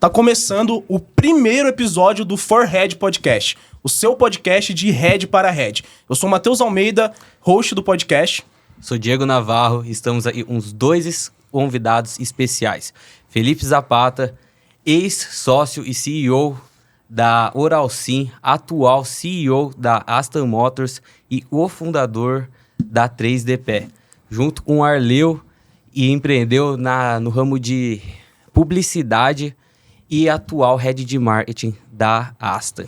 Tá começando o primeiro episódio do For Head Podcast, o seu podcast de head para head. Eu sou o Matheus Almeida, host do podcast. Sou Diego Navarro e estamos aí uns dois convidados especiais. Felipe Zapata, ex-sócio e CEO da Oralsim, atual CEO da Aston Motors e o fundador da 3DP. Junto com o Arleu, e empreendeu no ramo de publicidade e atual head de marketing da Aston.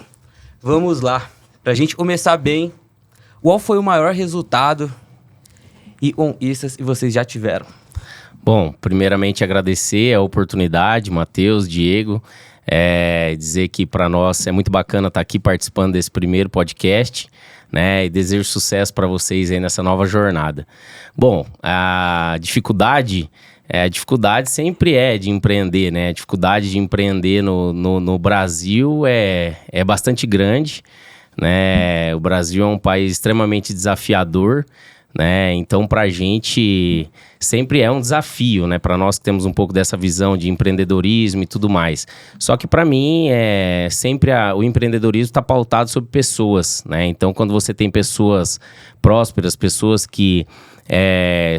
Vamos lá, para a gente começar bem, qual foi o maior resultado e conquistas que vocês já tiveram? Bom, primeiramente agradecer a oportunidade, Matheus, Diego, dizer que para nós é muito bacana estar aqui participando desse primeiro podcast, né, e desejo sucesso para vocês aí nessa nova jornada. Bom, a dificuldade sempre é de empreender, né? A dificuldade de empreender no Brasil é bastante grande, né? O Brasil é um país extremamente desafiador, né? Então, para a gente sempre é um desafio, né? Para nós que temos um pouco dessa visão de empreendedorismo e tudo mais. Só que para mim sempre o empreendedorismo está pautado sobre pessoas, né? Então, quando você tem pessoas prósperas, pessoas que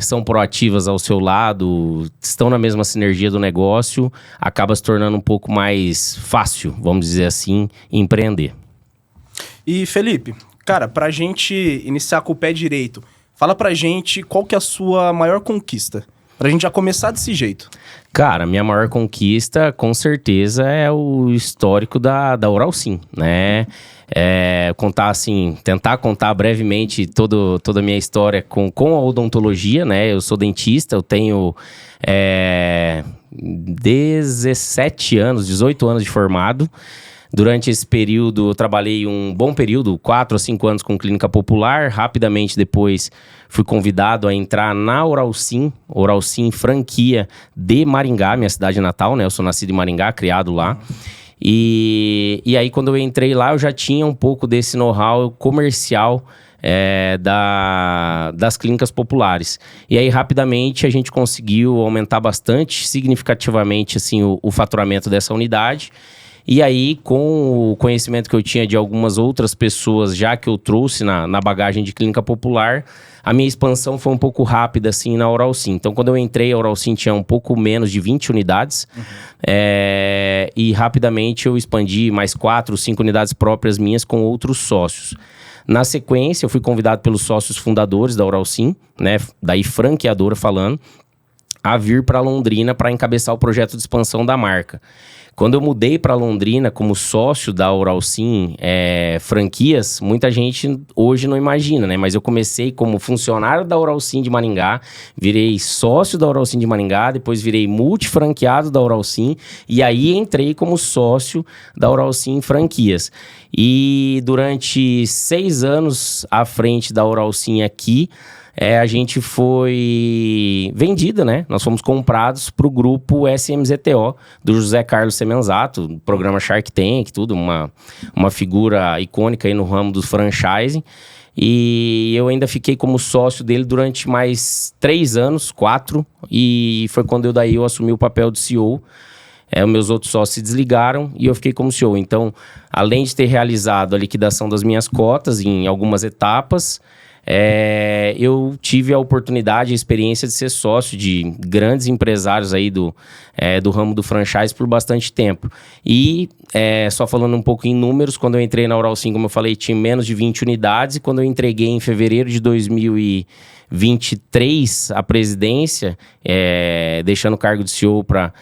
são proativas ao seu lado, estão na mesma sinergia do negócio, acaba se tornando um pouco mais fácil, vamos dizer assim, empreender. E Felipe, cara, pra gente iniciar com o pé direito, fala pra gente qual que é a sua maior conquista, pra gente já começar desse jeito. Cara, minha maior conquista, com certeza, é o histórico da Oralsim, né? Tentar contar brevemente toda a minha história com a odontologia, né? Eu sou dentista, eu tenho 18 anos de formado. Durante esse período, eu trabalhei um bom período, 4 a 5 anos com clínica popular. Rapidamente depois, fui convidado a entrar na Oralsim franquia de Maringá, minha cidade natal, né? Eu sou nascido em Maringá, criado lá. E aí, quando eu entrei lá, eu já tinha um pouco desse know-how comercial das clínicas populares. E aí, rapidamente, a gente conseguiu aumentar bastante, significativamente, assim, o faturamento dessa unidade. E aí, com o conhecimento que eu tinha de algumas outras pessoas, já que eu trouxe na bagagem de clínica popular, a minha expansão foi um pouco rápida, assim, na Oralsim. Então, quando eu entrei, a Oralsim tinha um pouco menos de 20 unidades. E rapidamente eu expandi mais 4, 5 unidades próprias minhas com outros sócios. Na sequência, eu fui convidado pelos sócios fundadores da Oralsim, né, daí franqueadora falando, a vir para Londrina para encabeçar o projeto de expansão da marca. Quando eu mudei para Londrina como sócio da Oralsim franquias, muita gente hoje não imagina, né? Mas eu comecei como funcionário da Oralsim de Maringá, virei sócio da Oralsim de Maringá, depois virei multifranqueado da Oralsim e aí entrei como sócio da Oralsim franquias. E durante 6 anos à frente da Oralsim aqui, a gente foi vendida, né? Nós fomos comprados para o grupo SMZTO, do José Carlos Semenzato, programa Shark Tank, tudo, uma figura icônica aí no ramo do franchising. E eu ainda fiquei como sócio dele durante mais 3 anos, 4, e foi quando eu assumi o papel de CEO. Os meus outros sócios se desligaram e eu fiquei como CEO. Então, além de ter realizado a liquidação das minhas cotas em algumas etapas, eu tive a oportunidade e a experiência de ser sócio de grandes empresários aí do ramo do franchise por bastante tempo. E só falando um pouco em números, quando eu entrei na Oralsim, como eu falei, tinha menos de 20 unidades. E quando eu entreguei em fevereiro de 2023 a presidência, deixando o cargo de CEO para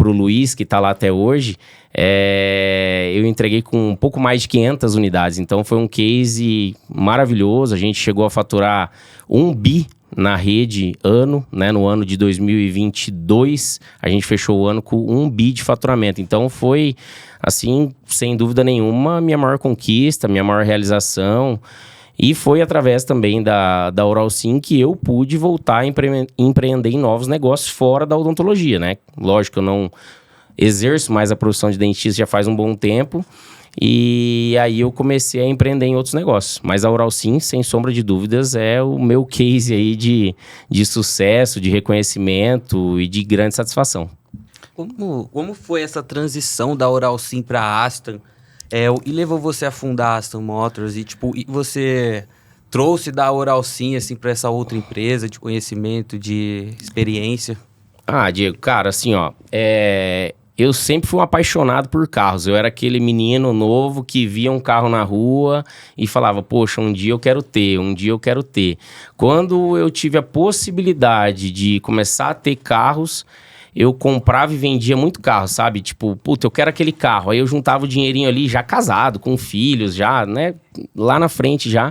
o Luiz, que está lá até hoje, eu entreguei com um pouco mais de 500 unidades. Então foi um case maravilhoso. A gente chegou a faturar 1 bi na rede né? No ano de 2022, a gente fechou o ano com 1 bi de faturamento. Então foi, assim, sem dúvida nenhuma, minha maior conquista, minha maior realização. E foi através também da Oralsim que eu pude voltar a empreender em novos negócios fora da odontologia, né? Lógico, eu não exerço mais a profissão de dentista já faz um bom tempo. E aí eu comecei a empreender em outros negócios. Mas a Oralsim, sem sombra de dúvidas, é o meu case aí de sucesso, de reconhecimento e de grande satisfação. como foi essa transição da Oralsim para Aston? E levou você a fundar a Aston Motors? E, tipo, e você trouxe da Oralsim, assim, para essa outra empresa de conhecimento, de experiência? Diego, cara, assim, ó, eu sempre fui um apaixonado por carros. Eu era aquele menino novo que via um carro na rua e falava, poxa, um dia eu quero ter, um dia eu quero ter. Quando eu tive a possibilidade de começar a ter carros, eu comprava e vendia muito carro, sabe? Tipo, puta, eu quero aquele carro. Aí eu juntava o dinheirinho ali, já casado, com filhos, já, né? Lá na frente já.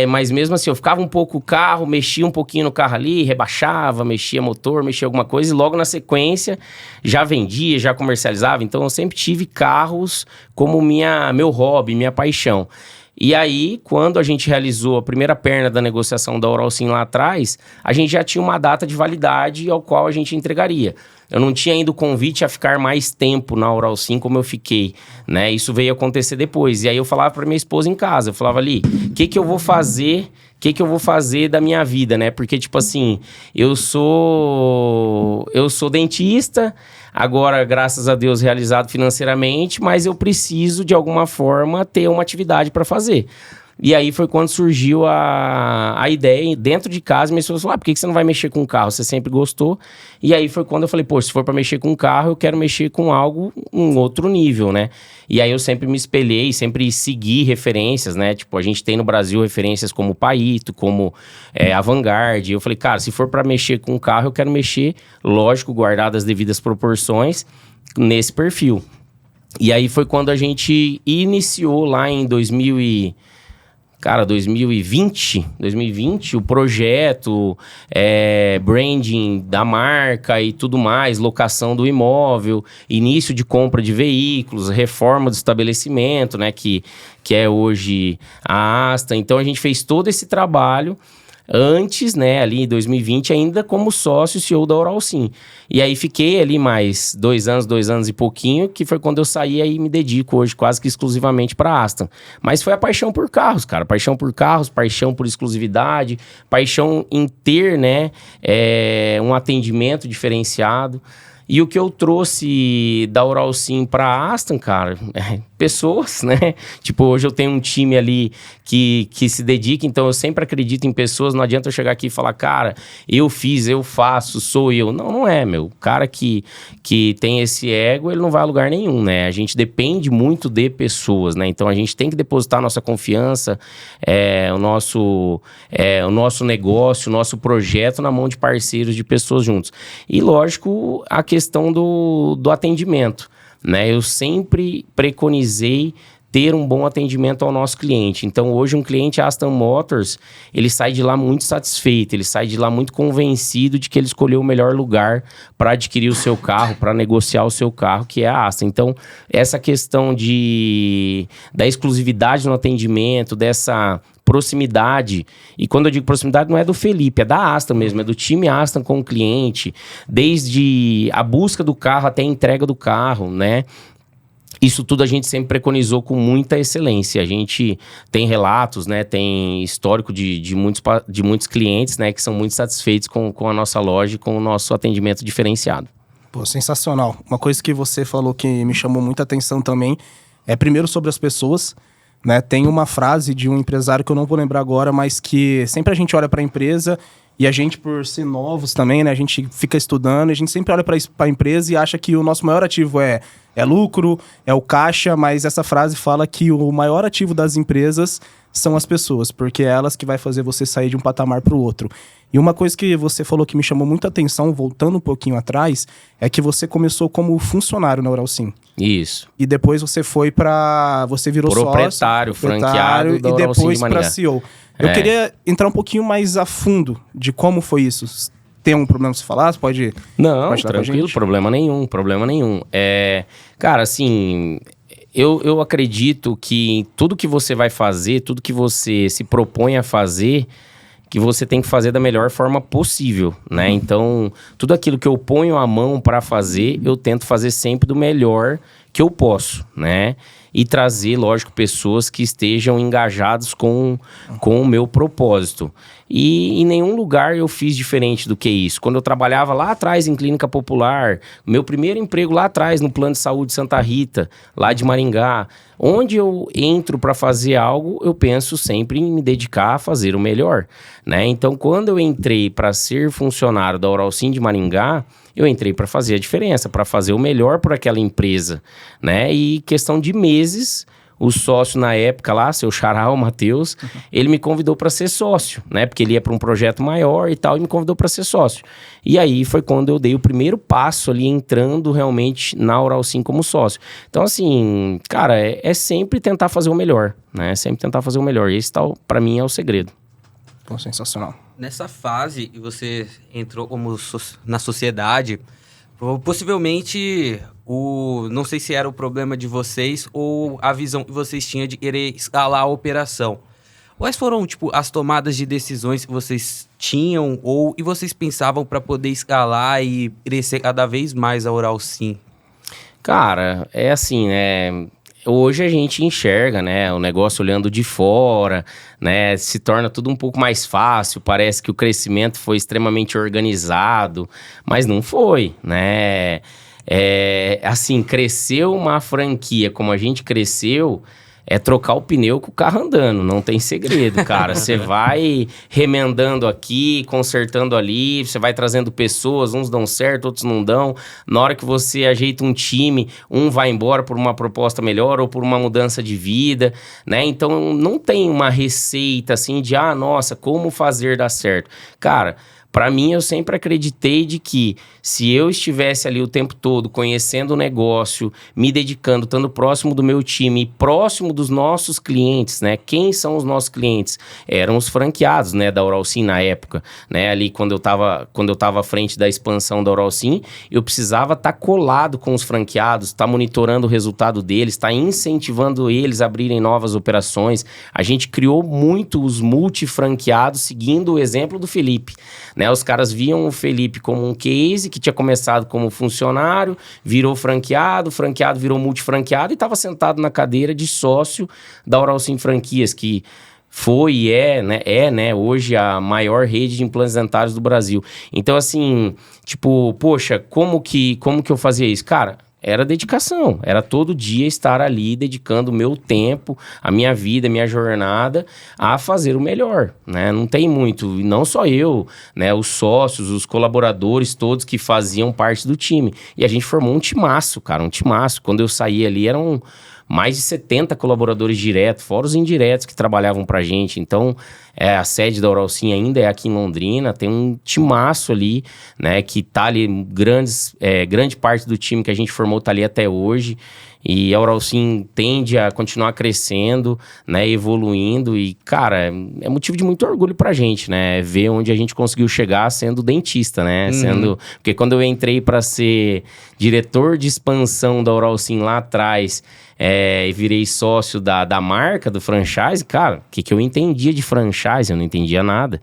Mas mesmo assim, eu ficava um pouco o carro, mexia um pouquinho no carro ali, rebaixava, mexia motor, mexia alguma coisa. E logo na sequência, já vendia, já comercializava. Então, eu sempre tive carros como meu hobby, minha paixão. E aí, quando a gente realizou a primeira perna da negociação da Oralsim lá atrás, a gente já tinha uma data de validade ao qual a gente entregaria. Eu não tinha ainda o convite a ficar mais tempo na Oralsim como eu fiquei, né? Isso veio acontecer depois. E aí eu falava para minha esposa em casa, eu falava ali, o que eu vou fazer? O que eu vou fazer da minha vida, né? Porque, tipo assim, eu sou dentista, agora, graças a Deus, realizado financeiramente, mas eu preciso, de alguma forma, ter uma atividade para fazer. E aí foi quando surgiu a ideia, dentro de casa, minha esposa falou, por que você não vai mexer com carro? Você sempre gostou. E aí foi quando eu falei, se for para mexer com carro, eu quero mexer com algo, um outro nível, né? E aí eu sempre me espelhei, sempre segui referências, né? Tipo, a gente tem no Brasil referências como Paito, como a Vanguard. Eu falei, cara, se for para mexer com carro, eu quero mexer, lógico, guardado as devidas proporções, nesse perfil. E aí foi quando a gente iniciou lá em 2020, o projeto, branding da marca e tudo mais, locação do imóvel, início de compra de veículos, reforma do estabelecimento, né, que é hoje a Aston. Então, a gente fez todo esse trabalho antes, né, ali em 2020, ainda como sócio CEO da Oralsim. E aí fiquei ali mais 2 anos e pouquinho, que foi quando eu saí e me dedico hoje quase que exclusivamente para a Aston. Mas foi a paixão por carros, cara. Paixão por carros, paixão por exclusividade, paixão em ter, né, um atendimento diferenciado. E o que eu trouxe da Oralsim para Aston, cara, pessoas, né? Tipo, hoje eu tenho um time ali que se dedica, então eu sempre acredito em pessoas. Não adianta eu chegar aqui e falar, cara, eu fiz, eu faço, sou eu. Não é, meu. O cara que tem esse ego, ele não vai a lugar nenhum, né? A gente depende muito de pessoas, né? Então a gente tem que depositar a nossa confiança, o nosso negócio, o nosso projeto na mão de parceiros, de pessoas juntos. E lógico, a questão do atendimento, né? Eu sempre preconizei ter um bom atendimento ao nosso cliente. Então, hoje, um cliente Aston Motors, ele sai de lá muito satisfeito, ele sai de lá muito convencido de que ele escolheu o melhor lugar para adquirir o seu carro, para negociar o seu carro, que é a Aston. Então, essa questão da exclusividade no atendimento, dessa proximidade, e quando eu digo proximidade não é do Felipe, é da Aston mesmo, é do time Aston com o cliente, desde a busca do carro até a entrega do carro, né? Isso tudo a gente sempre preconizou com muita excelência. A gente tem relatos, né? Tem histórico de muitos clientes, né? Que são muito satisfeitos com a nossa loja e com o nosso atendimento diferenciado. Pô, sensacional. Uma coisa que você falou que me chamou muita atenção também é primeiro sobre as pessoas, né? Tem uma frase de um empresário que eu não vou lembrar agora, mas que sempre a gente olha para a empresa e a gente, por ser novos também, né? A gente fica estudando, a gente sempre olha para a empresa e acha que o nosso maior ativo é lucro, é o caixa, mas essa frase fala que o maior ativo das empresas são as pessoas, porque é elas que vai fazer você sair de um patamar para o outro. E uma coisa que você falou que me chamou muita atenção, voltando um pouquinho atrás, é que você começou como funcionário na Oralsim. Isso. E depois você você virou proprietário, franqueado da e Oralsim depois de Maringá. para CEO. Eu queria entrar um pouquinho mais a fundo de como foi isso. Tem um problema se falar? Você pode... Não, tranquilo, problema nenhum. Cara, assim, eu acredito que tudo que você vai fazer, tudo que você se propõe a fazer, que você tem que fazer da melhor forma possível, né? Então, tudo aquilo que eu ponho a mão para fazer, eu tento fazer sempre do melhor que eu posso, né? E trazer, lógico, pessoas que estejam engajadas com o meu propósito. E em nenhum lugar eu fiz diferente do que isso. Quando eu trabalhava lá atrás em clínica popular, meu primeiro emprego lá atrás no Plano de Saúde Santa Rita, lá de Maringá, onde eu entro para fazer algo, eu penso sempre em me dedicar a fazer o melhor, né? Então, quando eu entrei para ser funcionário da Oralcim de Maringá, eu entrei para fazer a diferença, para fazer o melhor por aquela empresa, né? E questão de meses, o sócio na época lá, seu xará, o Matheus, ele me convidou para ser sócio, né? Porque ele ia para um projeto maior e tal, e me convidou para ser sócio. E aí foi quando eu dei o primeiro passo ali, entrando realmente na Oralcim como sócio. Então, assim, cara, é sempre tentar fazer o melhor, né? Sempre tentar fazer o melhor. E esse, para mim, é o segredo. Pô, sensacional. Nessa fase, você entrou como na sociedade, possivelmente, não sei se era o problema de vocês ou a visão que vocês tinham de querer escalar a operação. Quais foram, as tomadas de decisões que vocês tinham e vocês pensavam para poder escalar e crescer cada vez mais a Oralcim? Cara, é assim, né? Hoje a gente enxerga, né, o negócio olhando de fora, né, se torna tudo um pouco mais fácil, parece que o crescimento foi extremamente organizado, mas não foi, né? Assim, cresceu uma franquia como a gente cresceu, é trocar o pneu com o carro andando, não tem segredo, cara. Você vai remendando aqui, consertando ali, você vai trazendo pessoas, uns dão certo, outros não dão. Na hora que você ajeita um time, um vai embora por uma proposta melhor ou por uma mudança de vida, né? Então, não tem uma receita assim de, nossa, como fazer dar certo. Cara, para mim, eu sempre acreditei de que se eu estivesse ali o tempo todo conhecendo o negócio, me dedicando, estando próximo do meu time, próximo dos nossos clientes, né? Quem são os nossos clientes? Eram os franqueados, né, da Oralcim na época, né? Ali quando eu tava à frente da expansão da Oralcim, eu precisava estar colado com os franqueados, estar monitorando o resultado deles, estar incentivando eles a abrirem novas operações. A gente criou muito os multifranqueados seguindo o exemplo do Felipe, né? Os caras viam o Felipe como um case que tinha começado como funcionário, virou franqueado virou multifranqueado e estava sentado na cadeira de sócio da Oralcim Franquias, que foi e né, hoje a maior rede de implantes dentários do Brasil. Então, assim, poxa, como que eu fazia isso? Cara, era dedicação, era todo dia estar ali dedicando o meu tempo, a minha vida, a minha jornada a fazer o melhor, né? Não tem muito, e não só eu, né? Os sócios, os colaboradores, todos que faziam parte do time. E a gente formou um timaço, cara, um timaço. Quando eu saí ali, eram mais de 70 colaboradores diretos, fora os indiretos que trabalhavam pra gente. Então, a sede da Oralcim ainda é aqui em Londrina, tem um timaço ali, né, que tá ali, grande parte do time que a gente formou tá ali até hoje. E a Oralcim tende a continuar crescendo, né, evoluindo e, cara, é motivo de muito orgulho pra gente, né, ver onde a gente conseguiu chegar sendo dentista, né, porque quando eu entrei para ser diretor de expansão da Oralcim lá atrás, e virei sócio da marca, do franchise, cara, o que eu entendia de franchise? Eu não entendia nada,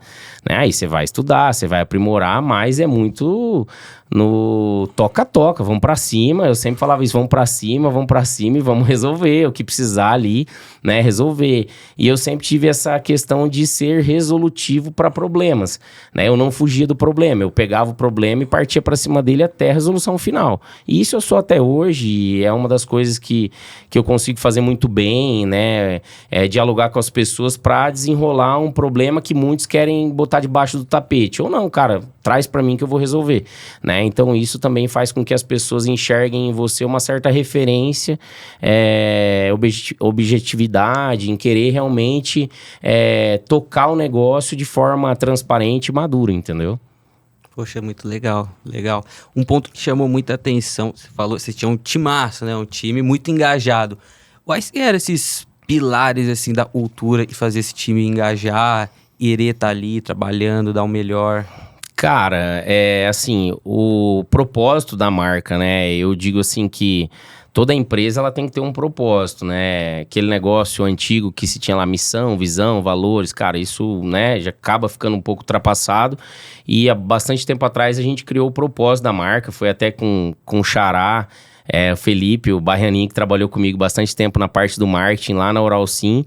né, aí você vai estudar, você vai aprimorar, mas é muito no toca-toca, vamos pra cima. Eu sempre falava isso, vamos pra cima e vamos resolver o que precisar ali, né, resolver. E eu sempre tive essa questão de ser resolutivo para problemas, né, eu não fugia do problema, eu pegava o problema e partia pra cima dele até a resolução final. E isso eu sou até hoje, e é uma das coisas que eu consigo fazer muito bem, né, dialogar com as pessoas para desenrolar um problema que muitos querem botar debaixo do tapete. Ou não, cara, traz para mim que eu vou resolver, né? Então isso também faz com que as pessoas enxerguem em você uma certa referência, objetividade, em querer realmente tocar o negócio de forma transparente e madura, entendeu? Poxa, muito legal, legal. Um ponto que chamou muita atenção, você falou, você tinha um timaço, né? Um time muito engajado. Quais eram esses pilares, assim, da cultura que fazia esse time engajar, querer estar ali, trabalhando, dar o melhor? Cara, assim, o propósito da marca, né? Eu digo assim que toda empresa ela tem que ter um propósito, né? Aquele negócio antigo que se tinha lá missão, visão, valores, cara, isso, né, já acaba ficando um pouco ultrapassado. E há bastante tempo atrás a gente criou o propósito da marca, foi até com o Xará, o Felipe, o Barrianinho, que trabalhou comigo bastante tempo na parte do marketing lá na Oralsim.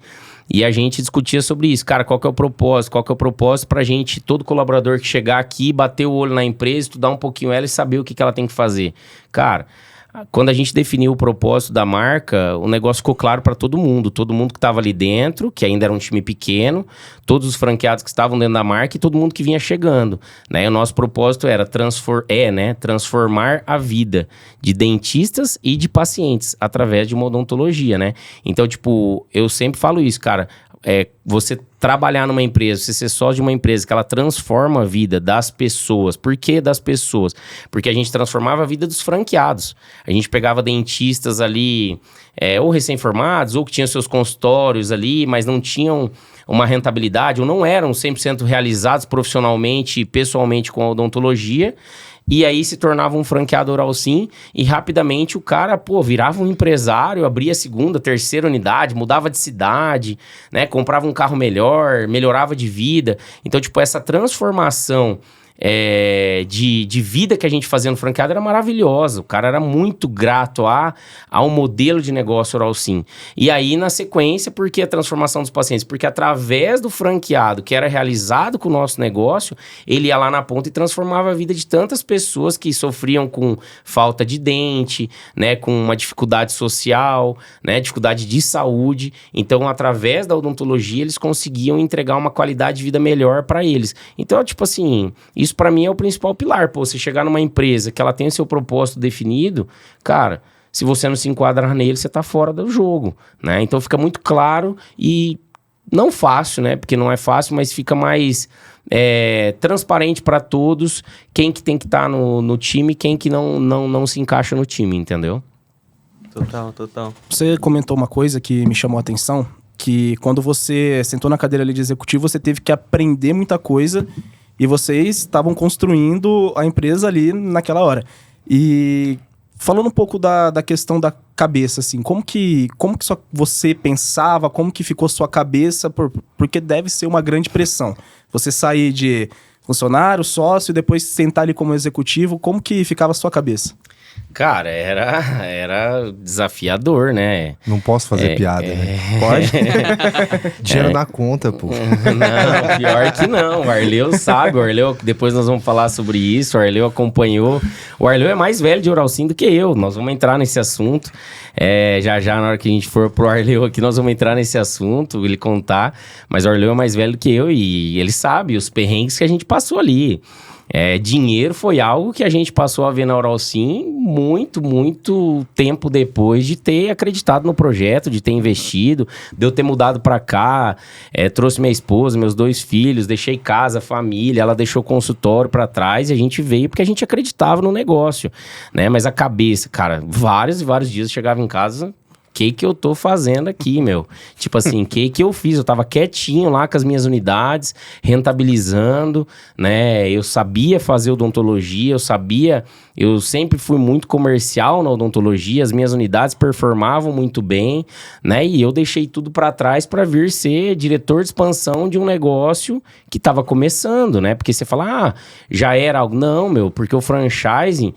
E a gente discutia sobre isso. Cara, qual que é o propósito? Qual que é o propósito pra gente, todo colaborador que chegar aqui, bater o olho na empresa, estudar um pouquinho ela e saber o que ela tem que fazer? Cara, quando a gente definiu o propósito da marca, o negócio ficou claro para todo mundo que estava ali dentro, que ainda era um time pequeno, todos os franqueados que estavam dentro da marca e todo mundo que vinha chegando, né? E o nosso propósito era transformar a vida de dentistas e de pacientes através de uma odontologia, né? Então, tipo, eu sempre falo isso, cara. Você trabalhar numa empresa, você ser sócio de uma empresa que ela transforma a vida das pessoas. Por que das pessoas? Porque a gente transformava a vida dos franqueados. A gente pegava dentistas ali, ou recém-formados, ou que tinham seus consultórios ali, mas não tinham uma rentabilidade, ou não eram 100% realizados profissionalmente e pessoalmente com a odontologia. E aí se tornava um franqueado Oralsim e rapidamente o cara, virava um empresário, abria a segunda, terceira unidade, mudava de cidade, né? Comprava um carro melhor, melhorava de vida. Então, tipo, essa transformação de vida que a gente fazia no franqueado era maravilhosa. O cara era muito grato ao modelo de negócio Oralsim. E aí, na sequência, por que a transformação dos pacientes? Porque através do franqueado que era realizado com o nosso negócio, ele ia lá na ponta e transformava a vida de tantas pessoas que sofriam com falta de dente, né, com uma dificuldade social, né, dificuldade de saúde. Então, através da odontologia, eles conseguiam entregar uma qualidade de vida melhor para eles. Então, tipo assim, isso para mim é o principal pilar. Você chegar numa empresa que ela tem o seu propósito definido, cara, se você não se enquadrar nele, você tá fora do jogo, né? Então fica muito claro e não fácil, né? Porque não é fácil, mas fica mais transparente para todos quem que tem que estar no time e quem que não se encaixa no time, entendeu? Total. Você comentou uma coisa que me chamou a atenção, que quando você sentou na cadeira ali de executivo, você teve que aprender muita coisa. E vocês estavam construindo a empresa ali naquela hora. E falando um pouco da questão da cabeça, assim, como que você pensava, como que ficou sua cabeça, porque deve ser uma grande pressão. Você sair de funcionário, sócio, e depois sentar ali como executivo, como que ficava a sua cabeça? Cara, era desafiador, né? Não posso fazer piada, né? Pode? Dinheiro na conta, pô. Não, pior que não. O Arleu sabe. O Arleu, depois nós vamos falar sobre isso. O Arleu acompanhou. O Arleu é mais velho de Oralsim do que eu. Nós vamos entrar nesse assunto. Já, na hora que a gente for pro Arleu aqui, nós vamos entrar nesse assunto, ele contar. Mas o Arleu é mais velho do que eu e ele sabe os perrengues que a gente passou ali. Dinheiro foi algo que a gente passou a ver na Oralsim muito, muito tempo depois de ter acreditado no projeto, de ter investido, de eu ter mudado pra cá, trouxe minha esposa, meus 2 filhos, deixei casa, família, ela deixou o consultório pra trás e a gente veio porque a gente acreditava no negócio, né? Mas a cabeça, cara, vários e vários dias eu chegava em casa... que eu tô fazendo aqui, meu? Tipo assim, que eu fiz? Eu tava quietinho lá com as minhas unidades, rentabilizando, né? Eu sabia fazer odontologia, eu sempre fui muito comercial na odontologia, as minhas unidades performavam muito bem, né? E eu deixei tudo para trás para vir ser diretor de expansão de um negócio que tava começando, né? Porque você fala, já era algo. Não, meu, porque o franchising,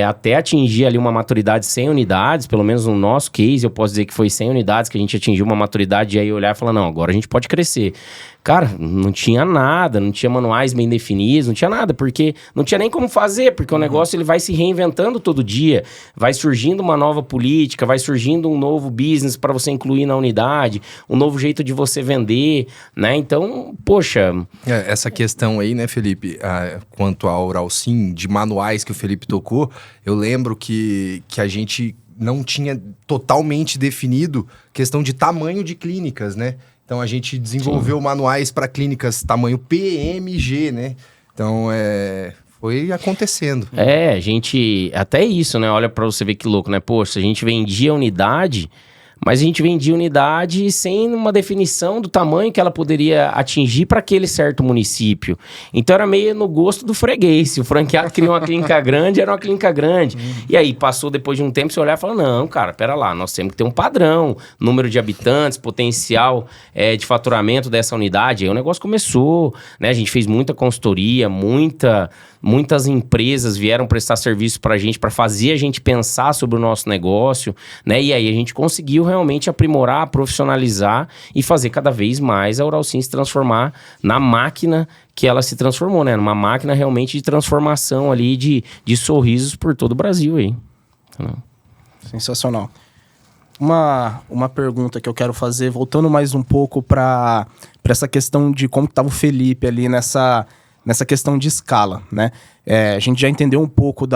até atingir ali uma maturidade 100 unidades, pelo menos no nosso case, eu posso dizer que foi 100 unidades que a gente atingiu uma maturidade e aí olhar e falar, não, agora a gente pode crescer. Cara, não tinha nada, não tinha manuais bem definidos, não tinha nada, porque não tinha nem como fazer, porque o negócio ele vai se reinventando todo dia, vai surgindo uma nova política, vai surgindo um novo business para você incluir na unidade, um novo jeito de você vender, né? Então, poxa... Essa questão aí, né, Felipe, quanto ao Oralsim, de manuais que o Felipe tocou, eu lembro que a gente não tinha totalmente definido questão de tamanho de clínicas, né? Então, a gente desenvolveu manuais para clínicas tamanho PMG, né? Então, foi acontecendo. A gente... Até isso, né? Olha para você ver que louco, né? Poxa, a gente vendia unidade, mas a gente vendia unidade sem uma definição do tamanho que ela poderia atingir para aquele certo município. Então era meio no gosto do freguês. Se o franqueado queria uma clínica grande, era uma clínica grande. E aí passou depois de um tempo, você olhar e falar, não, cara, pera lá, nós temos que ter um padrão, número de habitantes, potencial de faturamento dessa unidade. Aí o negócio começou, né? A gente fez muita consultoria, muitas empresas vieram prestar serviço para fazer a gente pensar sobre o nosso negócio, né? E aí a gente conseguiu realmente aprimorar, profissionalizar e fazer cada vez mais a Uralsim se transformar na máquina que ela se transformou, né? Numa máquina realmente de transformação ali de sorrisos por todo o Brasil aí. Sensacional. Uma pergunta que eu quero fazer, voltando mais um pouco para essa questão de como estava o Felipe ali nessa questão de escala, né? A gente já entendeu um pouco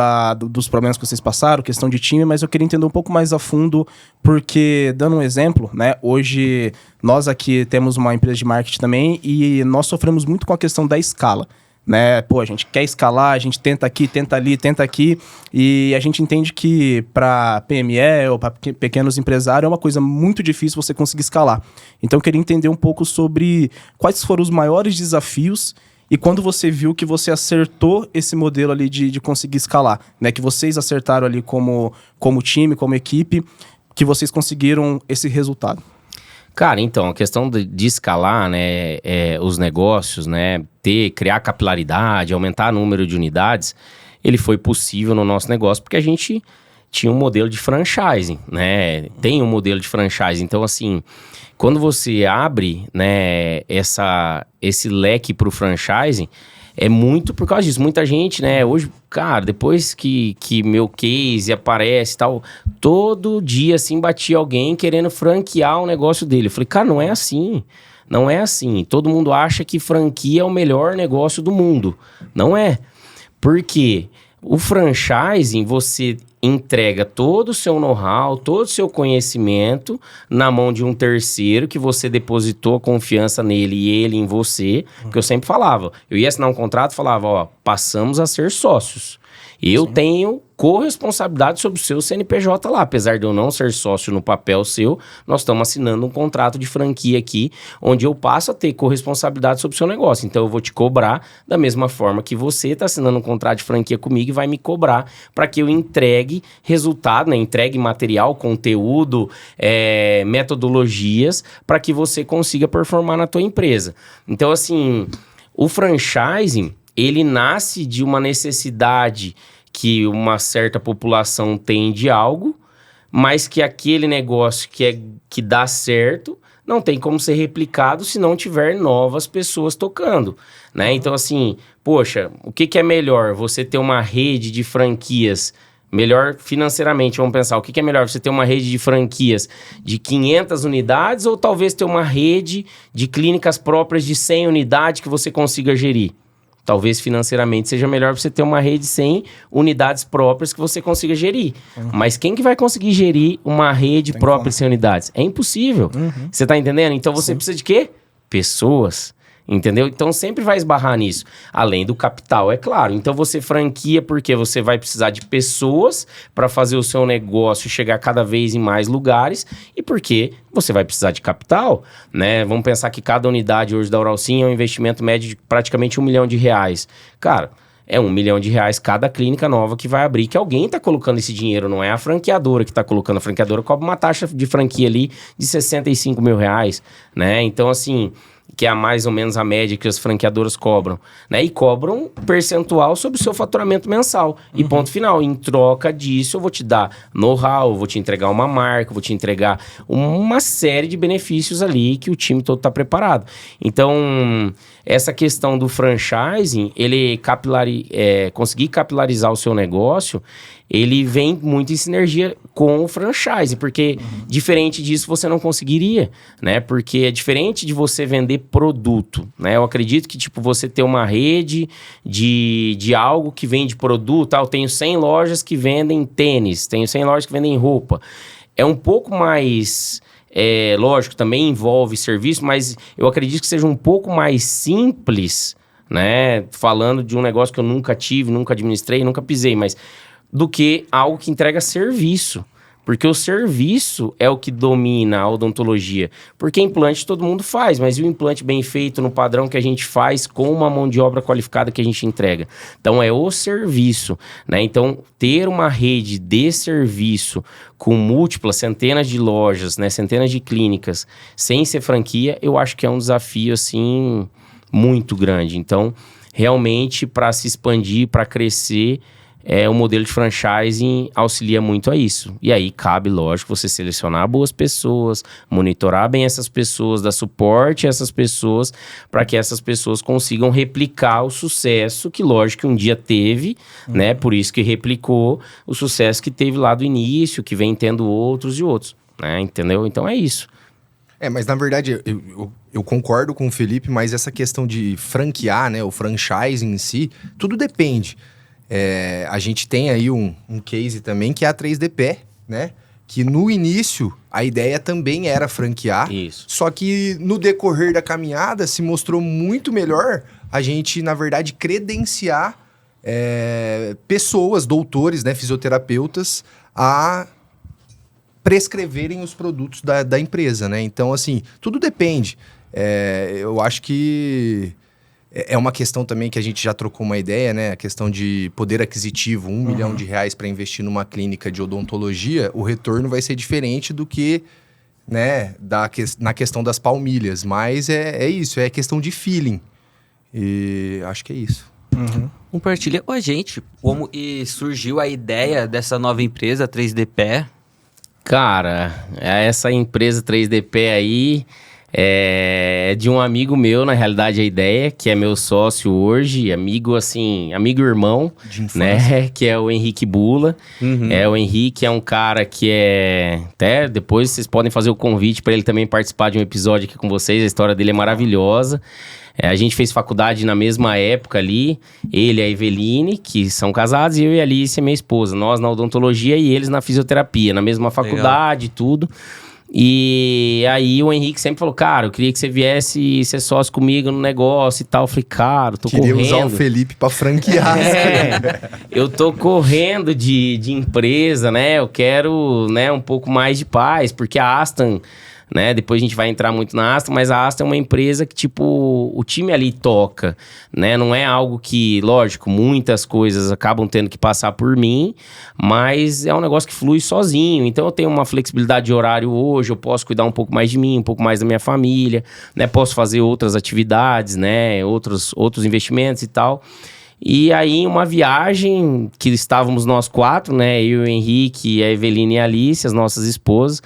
dos problemas que vocês passaram, questão de time, mas eu queria entender um pouco mais a fundo, porque, dando um exemplo, né? Hoje, nós aqui temos uma empresa de marketing também e nós sofremos muito com a questão da escala, né? Pô, a gente quer escalar, a gente tenta aqui, tenta ali, tenta aqui, e a gente entende que para PME ou para pequenos empresários é uma coisa muito difícil você conseguir escalar. Então eu queria entender um pouco sobre quais foram os maiores desafios e quando você viu que você acertou esse modelo ali de conseguir escalar, né? Que vocês acertaram ali como time, como equipe, que vocês conseguiram esse resultado. Cara, então, a questão de escalar, né, os negócios, né, criar capilaridade, aumentar o número de unidades, ele foi possível no nosso negócio porque a gente tinha um modelo de franchising, né, tem um modelo de franchising. Então, assim, quando você abre, né, esse leque para o franchising, é muito por causa disso. Muita gente, né, hoje, cara, depois que meu case aparece e tal, todo dia, assim, batia alguém querendo franquear o negócio dele. Eu falei, cara, não é assim. Não é assim. Todo mundo acha que franquia é o melhor negócio do mundo. Não é. Porque o franchising, você entrega todo o seu know-how, todo o seu conhecimento na mão de um terceiro que você depositou a confiança nele e ele em você. Porque eu sempre falava, eu ia assinar um contrato e falava, ó, passamos a ser sócios. Eu tenho corresponsabilidade sobre o seu CNPJ lá. Apesar de eu não ser sócio no papel seu, nós estamos assinando um contrato de franquia aqui, onde eu passo a ter corresponsabilidade sobre o seu negócio. Então, eu vou te cobrar da mesma forma que você está assinando um contrato de franquia comigo e vai me cobrar para que eu entregue resultado, né? Entregue material, conteúdo, metodologias para que você consiga performar na tua empresa. Então, assim, o franchising, ele nasce de uma necessidade que uma certa população tem de algo, mas que aquele negócio que dá certo não tem como ser replicado se não tiver novas pessoas tocando, né? Então, assim, poxa, o que é melhor? Você ter uma rede de franquias melhor financeiramente, vamos pensar, o que é melhor? Você ter uma rede de franquias de 500 unidades ou talvez ter uma rede de clínicas próprias de 100 unidades que você consiga gerir? Talvez financeiramente seja melhor você ter uma rede de 100 unidades próprias que você consiga gerir. Mas quem que vai conseguir gerir uma rede própria de 100 unidades? É impossível. Você tá entendendo? Então você precisa de quê? Pessoas. Entendeu? Então sempre vai esbarrar nisso. Além do capital, é claro. Então você franquia porque você vai precisar de pessoas para fazer o seu negócio chegar cada vez em mais lugares e porque você vai precisar de capital, né? Vamos pensar que cada unidade hoje da Uralsim é um investimento médio de praticamente R$1 milhão. Cara, é R$1 milhão cada clínica nova que vai abrir, que alguém está colocando esse dinheiro, não é a franqueadora que está colocando. A franqueadora cobra uma taxa de franquia ali de R$65 mil, né? Então, assim, que é mais ou menos a média que as franqueadoras cobram, né? E cobram percentual sobre o seu faturamento mensal. E ponto final. Em troca disso, eu vou te dar know-how, eu vou te entregar uma marca, eu vou te entregar uma série de benefícios ali que o time todo está preparado. Então, essa questão do franchising, ele conseguir capilarizar o seu negócio, ele vem muito em sinergia com o franchise, porque diferente disso você não conseguiria, né? Porque é diferente de você vender produto, né? Eu acredito que, tipo, você ter uma rede de algo que vende produto, eu tenho 100 lojas que vendem tênis, tenho 100 lojas que vendem roupa. É um pouco mais... lógico, também envolve serviço, mas eu acredito que seja um pouco mais simples, né? Falando de um negócio que eu nunca tive, nunca administrei, nunca pisei, mas... do que algo que entrega serviço. Porque o serviço é o que domina a odontologia. Porque implante todo mundo faz, mas e o implante bem feito no padrão que a gente faz com uma mão de obra qualificada que a gente entrega? Então é o serviço, né? Então ter uma rede de serviço com múltiplas, centenas de lojas, né? Centenas de clínicas, sem ser franquia, eu acho que é um desafio assim muito grande. Então realmente para se expandir, para crescer, o modelo de franchising auxilia muito a isso. E aí cabe, lógico, você selecionar boas pessoas, monitorar bem essas pessoas, dar suporte a essas pessoas, para que essas pessoas consigam replicar o sucesso que, lógico, que um dia teve, né? Por isso que replicou o sucesso que teve lá do início, que vem tendo outros e outros, né? Entendeu? Então é isso. Mas na verdade eu concordo com o Felipe, mas essa questão de franquear, né? O franchising em si, tudo depende. A gente tem aí um case também que é a 3D Pé, né? Que no início a ideia também era franquear. Isso. Só que no decorrer da caminhada se mostrou muito melhor a gente, na verdade, credenciar pessoas, doutores, né? Fisioterapeutas, a prescreverem os produtos da empresa, né? Então, assim, tudo depende. Eu acho que é uma questão também que a gente já trocou uma ideia, né? A questão de poder aquisitivo, R$1 milhão para investir numa clínica de odontologia, o retorno vai ser diferente do que, né, na questão das palmilhas. Mas é isso, é questão de feeling. E acho que é isso. Compartilha com a gente como surgiu a ideia dessa nova empresa, 3D Pé. Cara, essa empresa 3D Pé aí é de um amigo meu, na realidade, a ideia, que é meu sócio hoje, amigo irmão, né? Que é o Henrique Bula. O Henrique é um cara que até depois vocês podem fazer o convite para ele também participar de um episódio aqui com vocês, a história dele é maravilhosa. A gente fez faculdade na mesma época ali, ele e a Eveline, que são casados, e eu e a Alice, minha esposa. Nós na odontologia e eles na fisioterapia, na mesma faculdade e tudo. E aí o Henrique sempre falou, cara, eu queria que você viesse ser sócio comigo no negócio e tal. Eu falei, cara, eu tô correndo. Queria usar o Felipe pra franquear. Eu tô correndo de empresa, né? Eu quero, né, um pouco mais de paz, porque a Aston, né? Depois a gente vai entrar muito na Aston, mas a Aston é uma empresa que, tipo, o time ali toca, né? Não é algo que, lógico, muitas coisas acabam tendo que passar por mim, mas é um negócio que flui sozinho. Então eu tenho uma flexibilidade de horário hoje, eu posso cuidar um pouco mais de mim, um pouco mais da minha família, né? Posso fazer outras atividades, né? Outros investimentos e tal. E aí, uma viagem que estávamos nós 4, né? Eu, o Henrique, a Eveline e a Alice, as nossas esposas.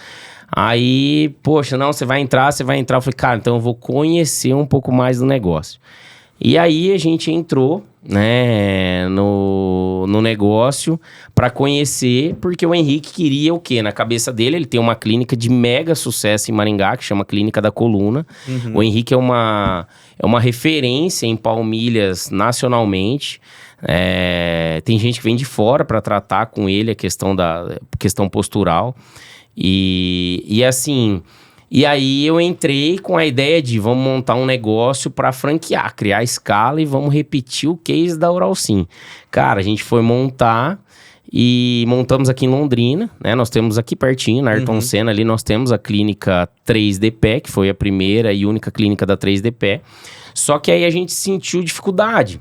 Aí, poxa, não, você vai entrar. Eu falei, cara, então eu vou conhecer um pouco mais do negócio. E aí, a gente entrou, né, no negócio para conhecer, porque o Henrique queria o quê? Na cabeça dele, ele tem uma clínica de mega sucesso em Maringá, que chama Clínica da Coluna. O Henrique é uma referência em palmilhas nacionalmente. Tem gente que vem de fora para tratar com ele a questão postural. E assim, e aí eu entrei com a ideia de vamos montar um negócio para franquear, criar escala e vamos repetir o case da Uralsim. Cara, a gente foi montar e montamos aqui em Londrina, né? Nós temos aqui pertinho, na Ayrton Senna ali, nós temos a clínica 3D Pé, que foi a primeira e única clínica da 3D Pé. Só que aí a gente sentiu dificuldade,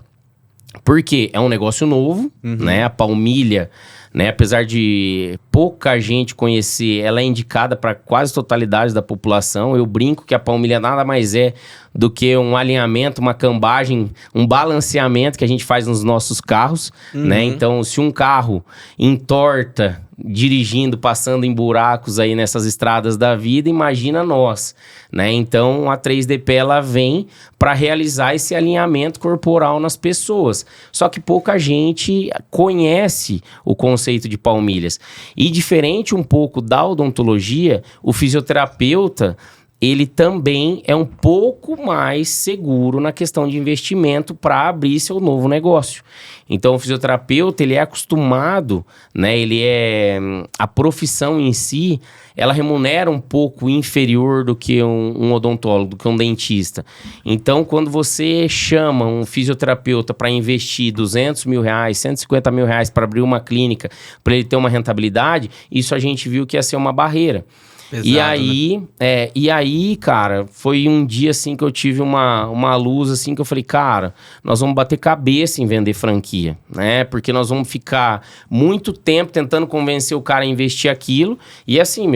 porque é um negócio novo, né? A palmilha, né, apesar de pouca gente conhecer, ela é indicada para quase totalidade da população. Eu brinco que a palmilha nada mais é do que um alinhamento, uma cambagem, um balanceamento que a gente faz nos nossos carros, né? Então, se um carro entorta dirigindo, passando em buracos aí nessas estradas da vida, imagina nós, né? Então, a 3DP, ela vem para realizar esse alinhamento corporal nas pessoas. Só que pouca gente conhece o conceito de palmilhas. E diferente um pouco da odontologia, o fisioterapeuta, ele também é um pouco mais seguro na questão de investimento para abrir seu novo negócio. Então, o fisioterapeuta, ele é acostumado, né? A profissão em si, ela remunera um pouco inferior do que um odontólogo, do que um dentista. Então, quando você chama um fisioterapeuta para investir R$200 mil, R$150 mil para abrir uma clínica, para ele ter uma rentabilidade, isso a gente viu que ia ser uma barreira. Pesado, E aí, cara, foi um dia assim que eu tive uma luz assim que eu falei, cara, nós vamos bater cabeça em vender franquia, né? Porque nós vamos ficar muito tempo tentando convencer o cara a investir aquilo. E assim,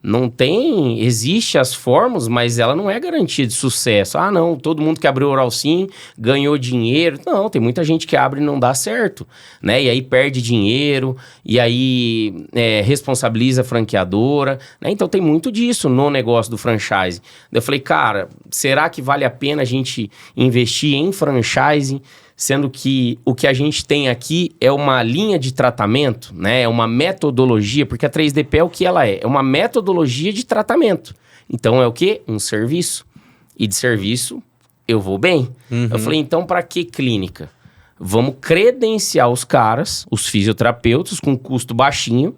não tem... Existe as fórmulas, mas ela não é garantia de sucesso. Ah, não, todo mundo que abriu o Oral Sim ganhou dinheiro. Não, tem muita gente que abre e não dá certo, né? E aí perde dinheiro, e aí responsabiliza a franqueadora, né? Então tem muito disso no negócio do franchise. Eu falei, cara, será que vale a pena a gente investir em franchising? Sendo que o que a gente tem aqui é uma linha de tratamento, né? É uma metodologia, porque a 3DP é o que ela é? É uma metodologia de tratamento. Então é o quê? Um serviço. E de serviço eu vou bem. Eu falei, então para que clínica? Vamos credenciar os caras, os fisioterapeutas, com custo baixinho.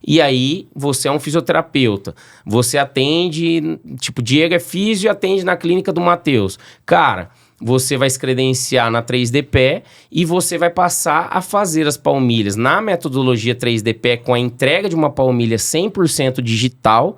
E aí, você é um fisioterapeuta. Você atende, tipo, Diego é físio e atende na clínica do Matheus. Cara... Você vai se credenciar na 3DP e você vai passar a fazer as palmilhas na metodologia 3DP com a entrega de uma palmilha 100% digital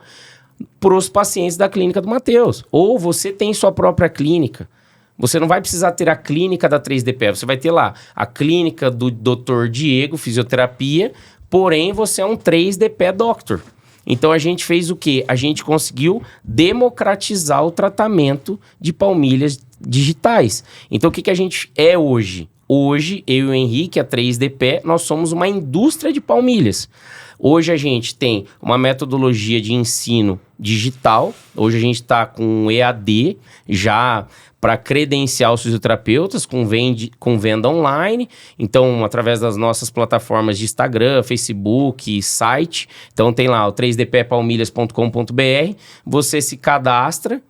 para os pacientes da clínica do Matheus. Ou você tem sua própria clínica. Você não vai precisar ter a clínica da 3DP. Você vai ter lá a clínica do Dr. Diego, fisioterapia, porém você é um 3DP Doctor. Então, a gente fez o quê? A gente conseguiu democratizar o tratamento de palmilhas digitais. Então, o que a gente é hoje? Hoje, eu e o Henrique, a 3DP, nós somos uma indústria de palmilhas. Hoje a gente tem uma metodologia de ensino digital. Hoje a gente está com EAD já para credenciar os fisioterapeutas com venda online. Então, através das nossas plataformas de Instagram, Facebook, site. Então, tem lá o 3dppalmilhas.com.br. Você se cadastra,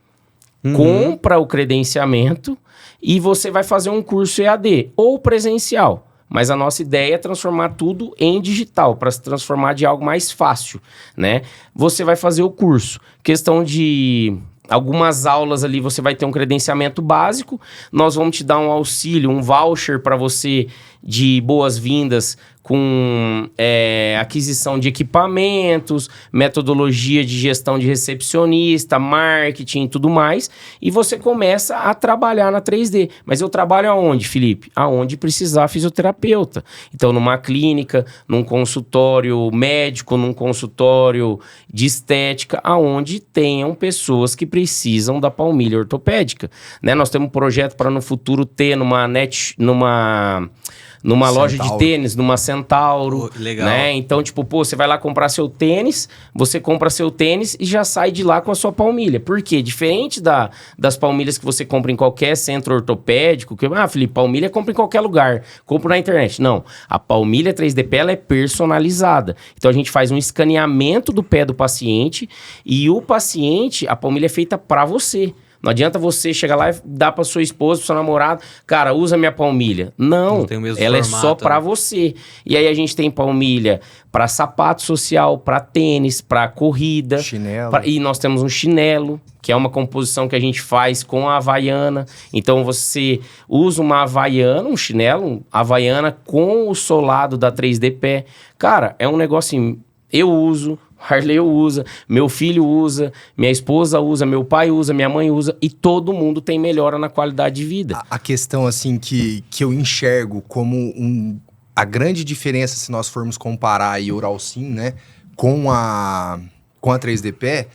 compra o credenciamento e você vai fazer um curso EAD ou presencial. Mas a nossa ideia é transformar tudo em digital, para se transformar de algo mais fácil, né? Você vai fazer o curso. Questão de algumas aulas ali, você vai ter um credenciamento básico. Nós vamos te dar um auxílio, um voucher para você de boas-vindas com aquisição de equipamentos, metodologia de gestão de recepcionista, marketing e tudo mais. E você começa a trabalhar na 3D. Mas eu trabalho aonde, Felipe? Aonde precisar fisioterapeuta. Então, numa clínica, num consultório médico, num consultório de estética, aonde tenham pessoas que precisam da palmilha ortopédica, né? Nós temos um projeto para no futuro ter numa loja de tênis, numa Centauro, legal. Né? Então, tipo, você vai lá comprar seu tênis, você compra seu tênis e já sai de lá com a sua palmilha. Por quê? Diferente das palmilhas que você compra em qualquer centro ortopédico, Felipe, palmilha compra em qualquer lugar, compra na internet. Não, a palmilha 3DP, ela é personalizada. Então, a gente faz um escaneamento do pé do paciente e o paciente, a palmilha é feita para você. Não adianta você chegar lá e dar pra sua esposa, pro seu namorado, cara, usa minha palmilha. Não, tem o mesmo ela formato, é só pra você. E aí a gente tem palmilha pra sapato social, pra tênis, pra corrida. Chinelo. E nós temos um chinelo, que é uma composição que a gente faz com a Havaiana. Então você usa uma Havaiana, um chinelo, Havaiana com o solado da 3DP. Cara, é um negócio assim, eu uso... Harley usa, meu filho usa, minha esposa usa, meu pai usa, minha mãe usa e todo mundo tem melhora na qualidade de vida. A questão, assim, que eu enxergo como a grande diferença, se nós formos comparar aí Oral Sim, né, com a 3DP,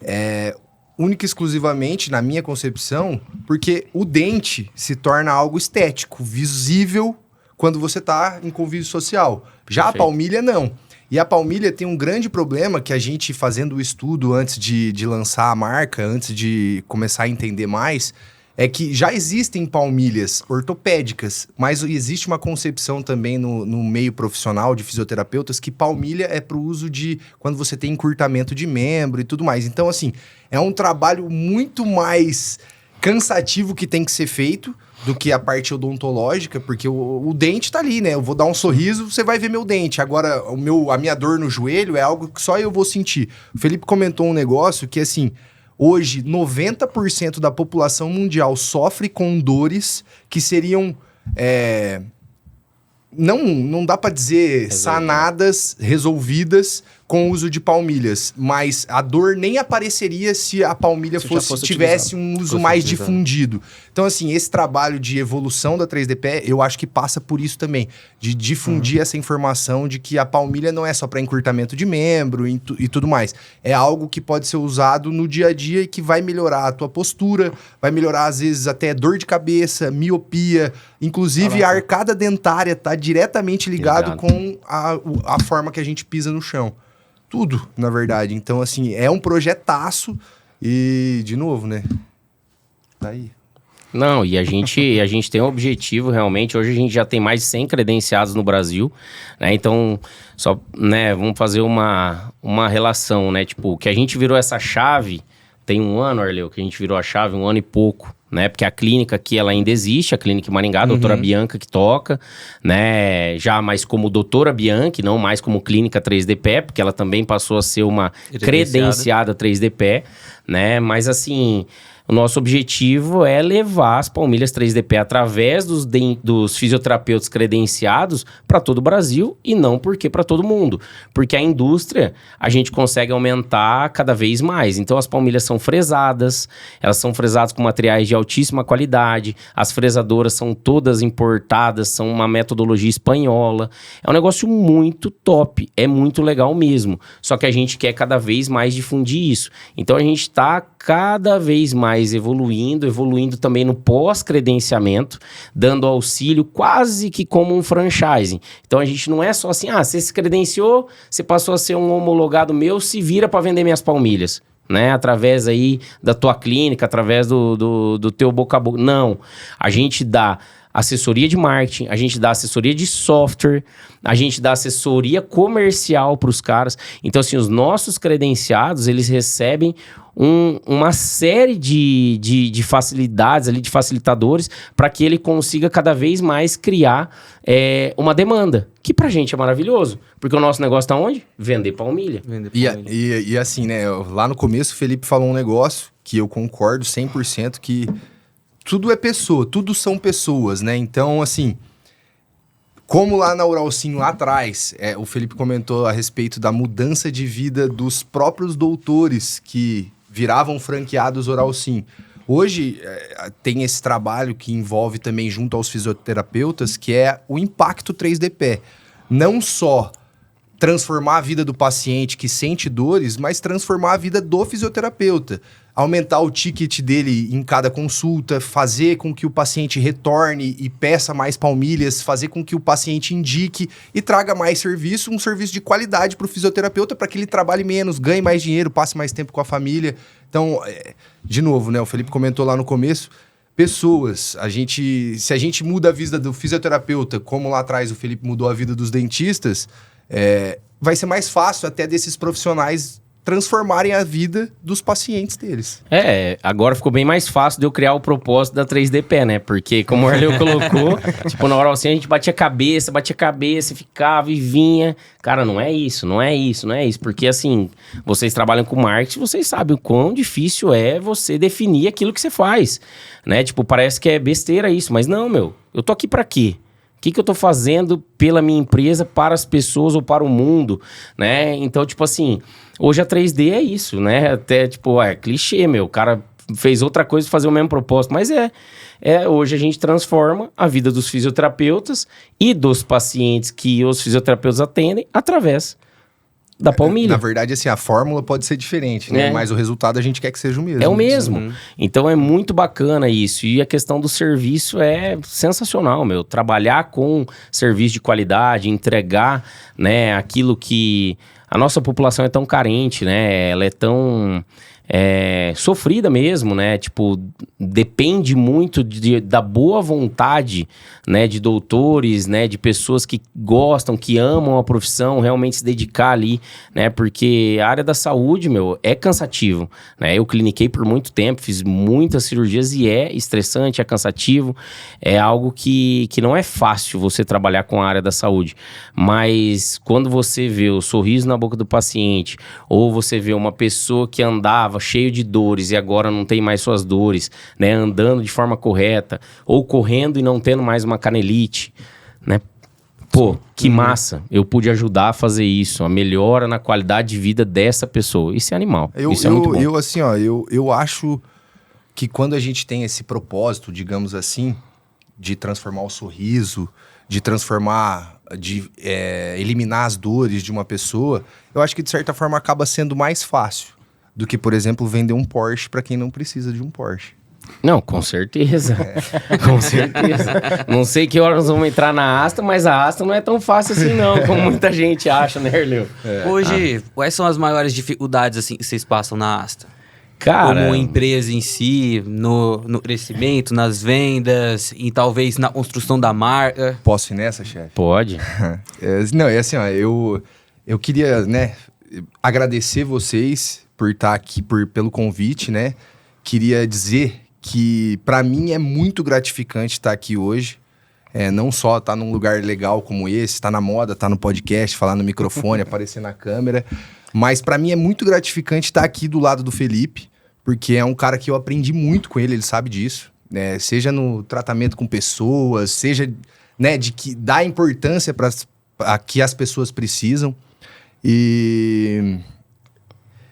é única e exclusivamente, na minha concepção, porque o dente se torna algo estético, visível, quando você está em convívio social. Já Perfeito. A palmilha, não. E a palmilha tem um grande problema que a gente, fazendo o estudo antes de lançar a marca, antes de começar a entender mais, é que já existem palmilhas ortopédicas, mas existe uma concepção também no meio profissional de fisioterapeutas que palmilha é para o uso de quando você tem encurtamento de membro e tudo mais. Então, assim, é um trabalho muito mais cansativo que tem que ser feito do que a parte odontológica, porque o dente tá ali, né? Eu vou dar um sorriso, você vai ver meu dente. Agora, a minha dor no joelho é algo que só eu vou sentir. O Felipe comentou um negócio que, assim, hoje 90% da população mundial sofre com dores que seriam... Não dá pra dizer sanadas, resolvidas com o uso de palmilhas, mas a dor nem apareceria se a palmilha tivesse um uso mais difundido. Então, assim, esse trabalho de evolução da 3DP, eu acho que passa por isso também, de difundir essa informação de que a palmilha não é só para encurtamento de membro e tudo mais. É algo que pode ser usado no dia a dia e que vai melhorar a tua postura, vai melhorar, às vezes, até dor de cabeça, miopia, inclusive a arcada dentária tá diretamente ligado com a forma que a gente pisa no chão. Tudo, na verdade. Então, assim, é um projetaço e, de novo, né? Tá aí. Não, e a gente tem um objetivo, realmente. Hoje a gente já tem mais de 100 credenciados no Brasil, né? Então, só, né, vamos fazer uma relação, né? Tipo, que a gente virou essa chave, tem um ano, Arleu, que a gente virou a chave, 1 ano e pouco, né? Porque a clínica aqui, ela ainda existe, a clínica em Maringá, a doutora Bianca que toca, né? Já mais como doutora Bianca, não mais como clínica 3DP, porque ela também passou a ser uma credenciada 3DP, né? Mas assim... O nosso objetivo é levar as palmilhas 3DP através dos fisioterapeutas credenciados para todo o Brasil e não porque para todo mundo. Porque a indústria, a gente consegue aumentar cada vez mais. Então, as palmilhas são fresadas, elas são fresadas com materiais de altíssima qualidade, as fresadoras são todas importadas, são uma metodologia espanhola. É um negócio muito top, é muito legal mesmo. Só que a gente quer cada vez mais difundir isso. Então, a gente está cada vez mais evoluindo também no pós-credenciamento, dando auxílio quase que como um franchising. Então a gente não é só assim, você se credenciou, você passou a ser um homologado meu, se vira para vender minhas palmilhas, né? Através aí da tua clínica, através do teu boca a boca. Não, a gente dá assessoria de marketing, a gente dá assessoria de software, a gente dá assessoria comercial para os caras. Então, assim, os nossos credenciados, eles recebem uma série de facilidades ali, de facilitadores, para que ele consiga cada vez mais criar uma demanda, que pra gente é maravilhoso, porque o nosso negócio tá onde? Vender palmilha. E assim, né, lá no começo o Felipe falou um negócio que eu concordo 100%, que tudo é pessoa, tudo são pessoas, né? Então, assim, como lá na Uralsim, lá atrás, o Felipe comentou a respeito da mudança de vida dos próprios doutores que viravam franqueados Uralsim. Hoje, tem esse trabalho que envolve também junto aos fisioterapeutas, que é o impacto 3DP. Não só transformar a vida do paciente que sente dores, mas transformar a vida do fisioterapeuta. Aumentar o ticket dele em cada consulta, fazer com que o paciente retorne e peça mais palmilhas, fazer com que o paciente indique e traga mais serviço, um serviço de qualidade para o fisioterapeuta, para que ele trabalhe menos, ganhe mais dinheiro, passe mais tempo com a família. Então, de novo, né, o Felipe comentou lá no começo, pessoas, se a gente muda a vida do fisioterapeuta, como lá atrás o Felipe mudou a vida dos dentistas, vai ser mais fácil até desses profissionais transformarem a vida dos pacientes deles. Agora ficou bem mais fácil de eu criar o propósito da 3DP, né? Porque, como o Arleu colocou, tipo, na hora assim, a gente batia a cabeça, ficava e vinha. Cara, não é isso. Porque, assim, vocês trabalham com marketing, vocês sabem o quão difícil é você definir aquilo que você faz, né? Tipo, parece que é besteira isso, mas não, meu. Eu tô aqui pra quê? O que eu tô fazendo pela minha empresa, para as pessoas ou para o mundo, né? Então, tipo assim, hoje a 3D é isso, né? Até, tipo, é clichê, meu. O cara fez outra coisa e fazer o mesmo propósito. Mas hoje a gente transforma a vida dos fisioterapeutas e dos pacientes que os fisioterapeutas atendem através da palmilha. Na verdade, assim, a fórmula pode ser diferente, né? Mas o resultado a gente quer que seja o mesmo. É o mesmo. Então é muito bacana isso. E a questão do serviço é sensacional, meu. Trabalhar com serviço de qualidade, entregar, né, aquilo que... A nossa população é tão carente, né? Ela é tão... sofrida mesmo, né? Tipo, depende muito da boa vontade, né? De doutores, né? De pessoas que gostam, que amam a profissão, realmente se dedicar ali, né? Porque a área da saúde, é cansativo, né? Eu cliniquei por muito tempo, fiz muitas cirurgias e é estressante, é cansativo, é algo que não é fácil você trabalhar com a área da saúde, mas quando você vê o sorriso na boca do paciente, ou você vê uma pessoa que andava cheio de dores e agora não tem mais suas dores, né? Andando de forma correta, ou correndo e não tendo mais uma canelite, né? Pô, que massa, eu pude ajudar a fazer isso, a melhora na qualidade de vida dessa pessoa. Isso é animal, isso é muito bom. Eu acho que quando a gente tem esse propósito, digamos assim, de transformar o sorriso, de transformar, eliminar as dores de uma pessoa, eu acho que de certa forma acaba sendo mais fácil do que, por exemplo, vender um Porsche para quem não precisa de um Porsche. Não, com certeza. Com certeza. Não sei que horas nós vamos entrar na Asta, mas a Asta não é tão fácil assim não, como muita gente acha, né, Erleu? Hoje, quais são as maiores dificuldades assim, que vocês passam na Asta? Cara... Como empresa em si, no crescimento, nas vendas, e talvez na construção da marca. Posso ir nessa, chefe? Pode. Eu queria, né, agradecer vocês por estar aqui, pelo convite, né? Queria dizer que para mim é muito gratificante estar aqui hoje. Não só estar num lugar legal como esse, estar na moda, estar no podcast, falar no microfone, aparecer na câmera. Mas para mim é muito gratificante estar aqui do lado do Felipe, porque é um cara que eu aprendi muito com ele sabe disso. Né? Seja no tratamento com pessoas, seja, né, de que dá importância para que as pessoas precisam. E...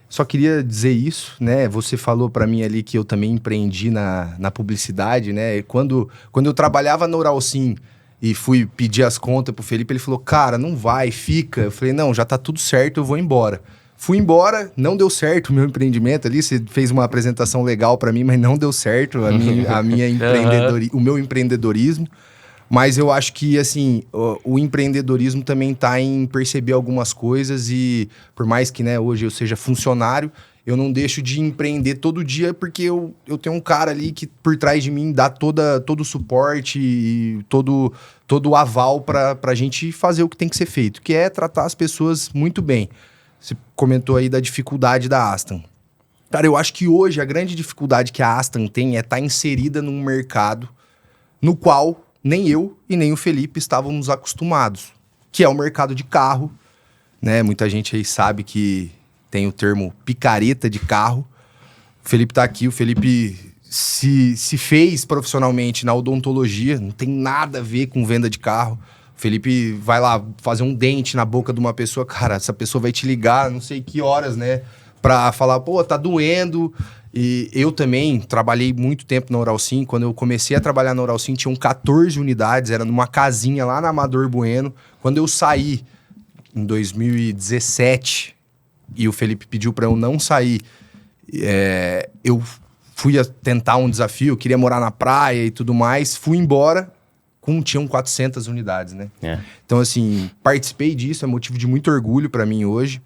só queria dizer isso, né? Você falou para mim ali que eu também empreendi na publicidade, né? Quando eu trabalhava na Uralsim e fui pedir as contas pro Felipe, ele falou, cara, não vai, fica. Eu falei, não, já tá tudo certo, eu vou embora. Fui embora, não deu certo o meu empreendimento ali, você fez uma apresentação legal para mim, mas não deu certo o meu empreendedorismo. Mas eu acho que, assim, o empreendedorismo também está em perceber algumas coisas e, por mais que, né, hoje eu seja funcionário, eu não deixo de empreender todo dia porque eu tenho um cara ali que, por trás de mim, dá todo o suporte e todo o aval para a gente fazer o que tem que ser feito, que é tratar as pessoas muito bem. Você comentou aí da dificuldade da Aston. Cara, eu acho que hoje a grande dificuldade que a Aston tem é estar inserida num mercado no qual... nem eu e nem o Felipe estávamos acostumados, que é o mercado de carro, né? Muita gente aí sabe que tem o termo picareta de carro. O Felipe tá aqui, o Felipe se fez profissionalmente na odontologia, não tem nada a ver com venda de carro. O Felipe vai lá fazer um dente na boca de uma pessoa, cara, essa pessoa vai te ligar, não sei que horas, né? Pra falar, pô, tá doendo... E eu também trabalhei muito tempo na Uralsim. Quando eu comecei a trabalhar na Uralsim, tinham 14 unidades, era numa casinha lá na Amador Bueno. Quando eu saí, em 2017, e o Felipe pediu para eu não sair, eu fui a tentar um desafio, eu queria morar na praia e tudo mais, fui embora, tinham 400 unidades, né? Então, assim, participei disso, é motivo de muito orgulho para mim hoje.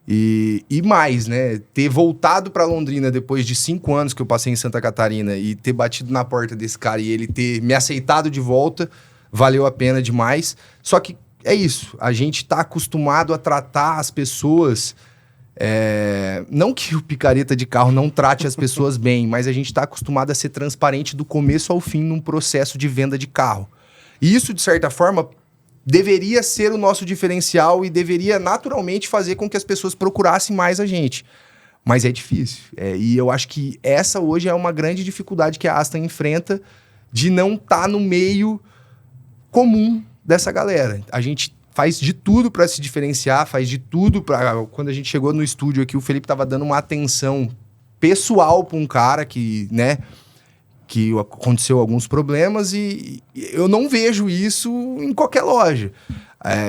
E mais, né? Ter voltado para Londrina depois de 5 anos que eu passei em Santa Catarina e ter batido na porta desse cara e ele ter me aceitado de volta, valeu a pena demais. Só que é isso, a gente tá acostumado a tratar as pessoas... não que o picareta de carro não trate as pessoas bem, mas a gente tá acostumado a ser transparente do começo ao fim num processo de venda de carro. E isso, de certa forma... deveria ser o nosso diferencial e deveria naturalmente fazer com que as pessoas procurassem mais a gente. Mas é difícil. E eu acho que essa hoje é uma grande dificuldade que a Aston enfrenta de não estar no meio comum dessa galera. A gente faz de tudo para se diferenciar, faz de tudo para... Quando a gente chegou no estúdio aqui, o Felipe estava dando uma atenção pessoal para um cara que, né... que aconteceu alguns problemas e eu não vejo isso em qualquer loja.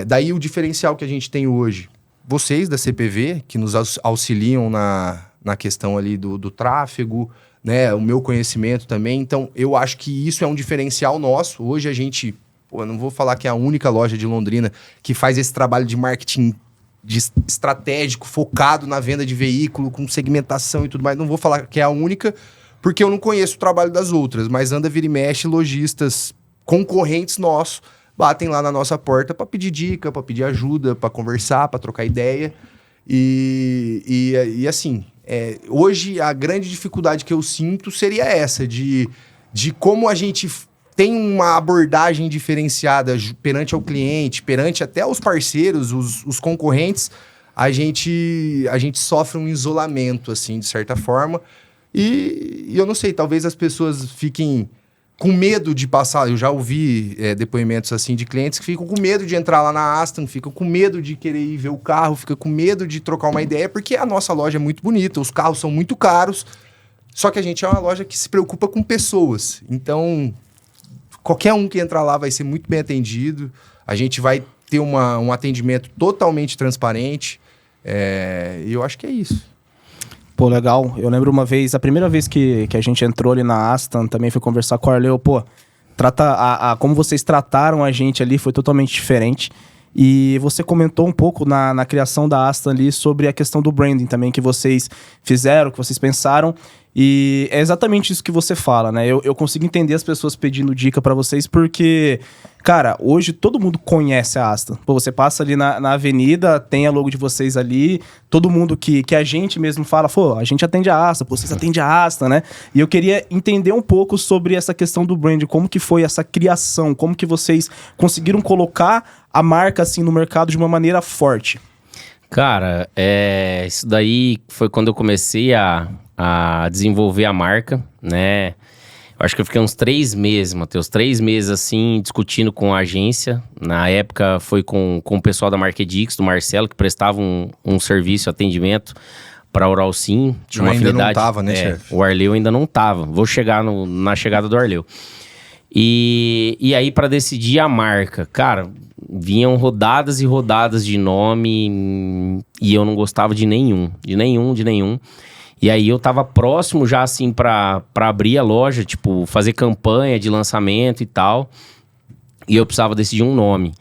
Daí o diferencial que a gente tem hoje, vocês da CPV, que nos auxiliam na questão ali do tráfego, né? O meu conhecimento também. Então, eu acho que isso é um diferencial nosso. Hoje a gente, eu não vou falar que é a única loja de Londrina que faz esse trabalho de marketing estratégico, focado na venda de veículo, com segmentação e tudo mais. Não vou falar que é a única, porque eu não conheço o trabalho das outras, mas anda, vira e mexe, lojistas concorrentes nossos batem lá na nossa porta para pedir dica, para pedir ajuda, para conversar, para trocar ideia. E assim, hoje a grande dificuldade que eu sinto seria essa, de como a gente tem uma abordagem diferenciada perante ao cliente, perante até os parceiros, os concorrentes, a gente sofre um isolamento, assim, de certa forma. E eu não sei, talvez as pessoas fiquem com medo de passar. Eu já ouvi depoimentos assim de clientes que ficam com medo de entrar lá na Aston, ficam com medo de querer ir ver o carro, ficam com medo de trocar uma ideia, porque a nossa loja é muito bonita, os carros são muito caros, só que a gente é uma loja que se preocupa com pessoas. Então, qualquer um que entrar lá vai ser muito bem atendido, a gente vai ter um atendimento totalmente transparente, e eu acho que é isso. Pô, legal. Eu lembro uma vez, a primeira vez que a gente entrou ali na Aston, também fui conversar com o Arleu, pô, como vocês trataram a gente ali foi totalmente diferente. E você comentou um pouco na criação da Aston ali sobre a questão do branding também, que vocês fizeram, que vocês pensaram. E é exatamente isso que você fala, né? Eu consigo entender as pessoas pedindo dica pra vocês porque, cara, hoje todo mundo conhece a Aston. Pô, você passa ali na avenida, tem a logo de vocês ali, todo mundo que a gente mesmo fala, pô, a gente atende a Aston, pô, vocês atendem a Aston, né? E eu queria entender um pouco sobre essa questão do branding, como que foi essa criação, como que vocês conseguiram colocar a marca assim no mercado de uma maneira forte. Cara, isso daí foi quando eu comecei a desenvolver a marca, né? Eu acho que eu fiquei uns 3 meses, Matheus, 3 meses assim, discutindo com a agência. Na época foi com o pessoal da Markedix, do Marcelo, que prestava um serviço, atendimento para a Uralsim. Tinha uma afinidade. Ainda não tava, né, chefe? O Arleu ainda não tava. Vou chegar na chegada do Arleu. E aí, para decidir a marca, cara, vinham rodadas e rodadas de nome e eu não gostava de nenhum. E aí eu tava próximo já, assim, pra abrir a loja, tipo, fazer campanha de lançamento e tal. E eu precisava decidir um nome.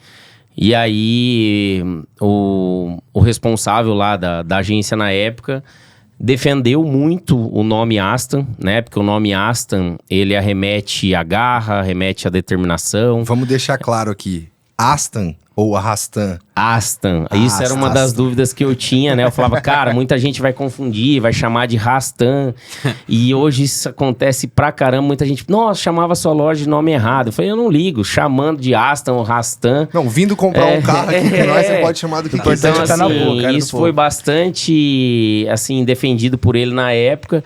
E aí o responsável lá da agência na época defendeu muito o nome Aston, né? Porque o nome Aston, ele arremete à garra, arremete à determinação. Vamos deixar claro aqui, Aston ou Arrastan? Aston. Isso era uma das dúvidas que eu tinha, né? Eu falava, cara, muita gente vai confundir, vai chamar de Rastan. E hoje isso acontece pra caramba. Muita gente, nossa, chamava sua loja de nome errado. Eu falei, eu não ligo, chamando de Aston ou Rastan. Não, vindo comprar um carro aqui com nós, você pode chamar do que quiser. Então, assim, na boca, isso foi bastante, assim, defendido por ele na época.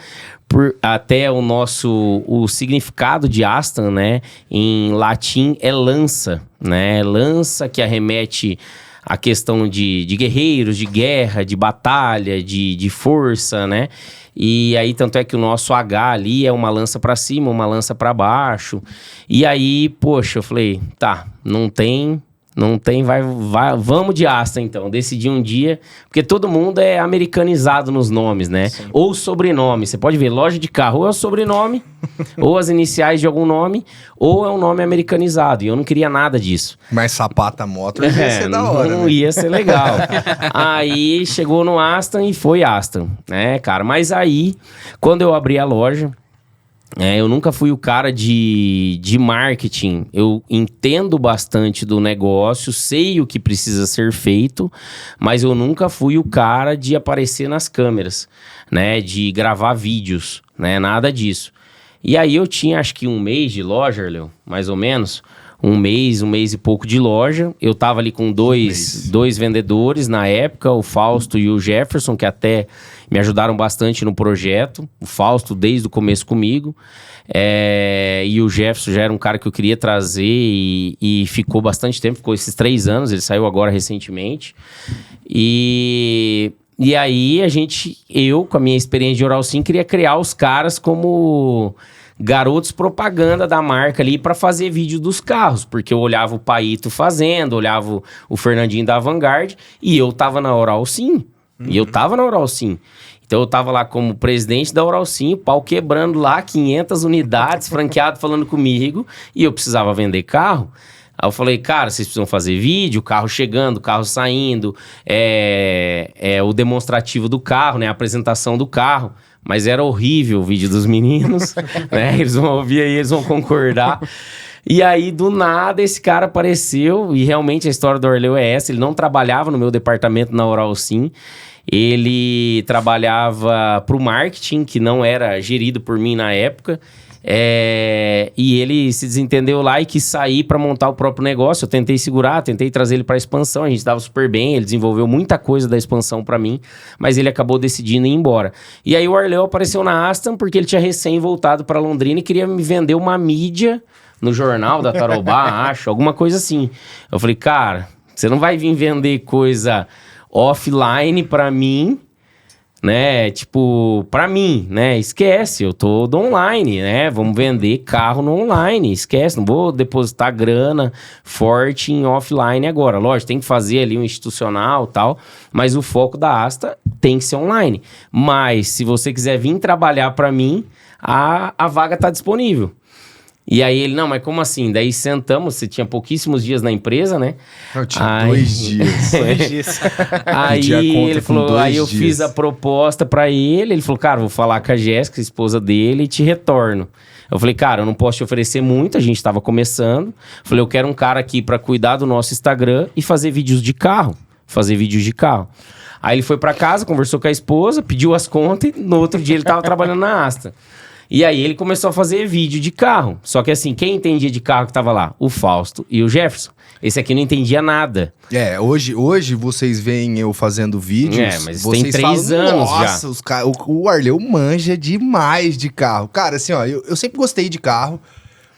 Até o significado de Aston, né, em latim é lança, né, lança que arremete a questão de guerreiros, de guerra, de batalha, de força, né, e aí tanto é que o nosso H ali é uma lança pra cima, uma lança pra baixo, e aí, poxa, eu falei, tá, não tem, vamos de Aston então. Decidi um dia, porque todo mundo é americanizado nos nomes, né? Sim. Ou sobrenome. Você pode ver, loja de carro ou é o sobrenome, ou as iniciais de algum nome, ou é um nome americanizado. E eu não queria nada disso. Mas Sapata Motors ia ser da hora, não, né? Ia ser legal. Aí chegou no Aston e foi Aston, né, cara? Mas aí, quando eu abri a loja, eu nunca fui o cara de marketing. Eu entendo bastante do negócio, sei o que precisa ser feito, mas eu nunca fui o cara de aparecer nas câmeras, né? De gravar vídeos, né? Nada disso. E aí eu tinha acho que 1 mês de loja, Arleu, mais ou menos. 1 mês e pouco de loja. Eu tava ali com dois vendedores na época, o Fausto e o Jefferson, que até me ajudaram bastante no projeto. O Fausto desde o começo comigo. E o Jefferson já era um cara que eu queria trazer e ficou bastante tempo, ficou esses 3 anos, ele saiu agora recentemente. E aí eu com a minha experiência de Uralsim, queria criar os caras como garotos propaganda da marca ali para fazer vídeo dos carros, porque eu olhava o Paito fazendo, olhava o Fernandinho da Vanguard e eu tava na Uralsim. Então eu tava lá como presidente da Uralsim, pau quebrando lá, 500 unidades, franqueado falando comigo, e eu precisava vender carro. Aí eu falei, cara, vocês precisam fazer vídeo, carro chegando, carro saindo, o demonstrativo do carro, né? A apresentação do carro. Mas era horrível o vídeo dos meninos, né? Eles vão ouvir aí, eles vão concordar. E aí, do nada, esse cara apareceu, e realmente a história do Arleu é essa, ele não trabalhava no meu departamento na Oral Sim, ele trabalhava pro marketing, que não era gerido por mim na época, e ele se desentendeu lá e quis sair para montar o próprio negócio. Eu tentei segurar, tentei trazer ele para expansão, a gente dava super bem, ele desenvolveu muita coisa da expansão para mim, mas ele acabou decidindo ir embora. E aí o Arleu apareceu na Aston porque ele tinha recém voltado para Londrina e queria me vender uma mídia no jornal da Tarobá, acho, alguma coisa assim. Eu falei, cara, você não vai vir vender coisa offline para mim, né? Tipo, pra mim, né? Esquece, eu tô do online, né? Vamos vender carro no online, esquece, não vou depositar grana forte em offline agora. Lógico, tem que fazer ali um institucional e tal, mas o foco da Asta tem que ser online. Mas, se você quiser vir trabalhar pra mim, a vaga tá disponível. E aí ele, não, mas como assim? Daí sentamos, você tinha pouquíssimos dias na empresa, né? Eu tinha 2 dias. 2 dias. Aí ele falou, aí eu fiz a proposta pra ele falou, cara, vou falar com a Jéssica, esposa dele, e te retorno. Eu falei, cara, eu não posso te oferecer muito, a gente tava começando. Falei, eu quero um cara aqui pra cuidar do nosso Instagram e fazer vídeos de carro. Aí ele foi pra casa, conversou com a esposa, pediu as contas e no outro dia ele tava trabalhando na Asta. E aí ele começou a fazer vídeo de carro. Só que assim, quem entendia de carro que tava lá? O Fausto e o Jefferson. Esse aqui não entendia nada. Hoje vocês veem eu fazendo vídeos. Mas vocês tem 3 anos nossa, já. O Arleu manja demais de carro. Cara, assim, ó, eu sempre gostei de carro,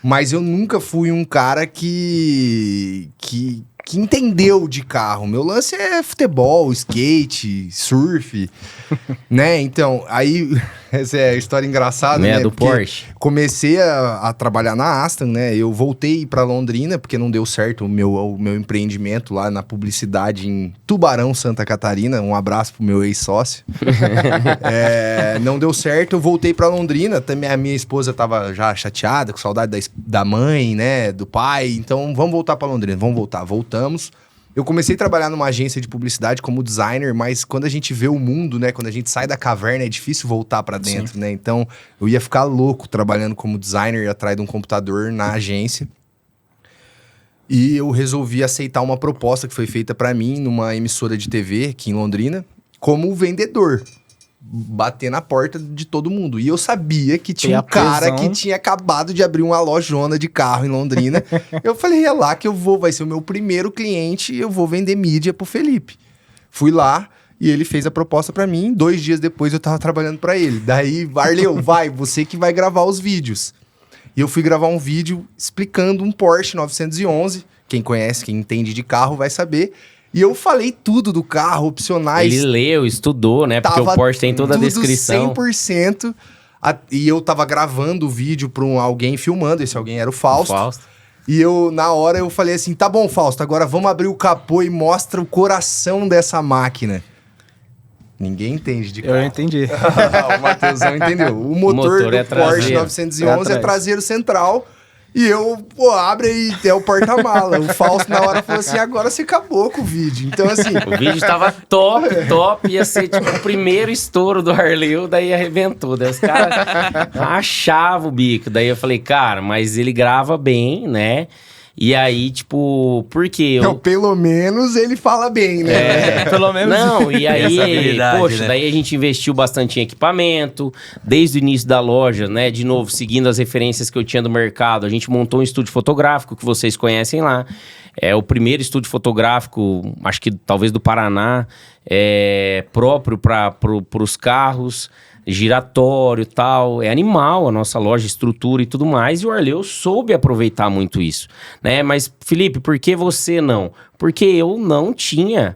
mas eu nunca fui um cara que entendeu de carro. Meu lance é futebol, skate, surf, né? Então, aí, essa é a história engraçada, né? Do porque Porsche. comecei a trabalhar na Aston, né? Eu voltei para Londrina, porque não deu certo o meu empreendimento lá na publicidade em Tubarão, Santa Catarina. Um abraço pro meu ex-sócio. Não deu certo, eu voltei para Londrina. Também a minha esposa tava já chateada, com saudade da mãe, né? Do pai. Então, vamos voltar para Londrina. Voltamos. Eu comecei a trabalhar numa agência de publicidade como designer, mas quando a gente vê o mundo, né? Quando a gente sai da caverna, é difícil voltar pra dentro, né? Então, eu ia ficar louco trabalhando como designer atrás de um computador na agência. E eu resolvi aceitar uma proposta que foi feita pra mim numa emissora de TV aqui em Londrina, como vendedor. Bater na porta de todo mundo. E eu sabia que tinha um cara que tinha acabado de abrir uma lojona de carro em Londrina. Eu falei, é lá que eu vou, vai ser o meu primeiro cliente e eu vou vender mídia pro Felipe. Fui lá e ele fez a proposta pra mim. 2 dias depois eu tava trabalhando pra ele. Daí, Arleu, você que vai gravar os vídeos. E eu fui gravar um vídeo explicando um Porsche 911. Quem conhece, quem entende de carro vai saber. E eu falei tudo do carro, opcionais. Ele leu, estudou, né? Porque o Porsche tem toda a descrição. 100%. E eu tava gravando o vídeo pra alguém filmando. Esse alguém era o Fausto. E eu, na hora, eu falei assim, tá bom, Fausto, agora vamos abrir o capô e mostra o coração dessa máquina. Ninguém entende de carro. Eu entendi. O Matheusão entendeu. O motor do Porsche 911 é traseiro central. E eu, abre aí, é o porta-mala. O Fausto na hora falou assim, agora você acabou com o vídeo. Então, assim... O vídeo tava top. Ia ser, tipo, o primeiro estouro do Arleu, daí arrebentou. Daí os caras achavam o bico. Daí eu falei, cara, mas ele grava bem, né? E aí, tipo, por quê? Não, pelo menos ele fala bem, né? Pelo menos. Não, e aí, poxa, né? daí a gente investiu bastante em equipamento, desde o início da loja, né? De novo, seguindo as referências que eu tinha do mercado, a gente montou um estúdio fotográfico, que vocês conhecem lá. É o primeiro estúdio fotográfico, acho que talvez do Paraná, próprio para os carros, giratório e tal, é animal a nossa loja, estrutura e tudo mais, e o Arleu soube aproveitar muito isso, né? Mas, Felipe, por que você não? Porque eu não tinha,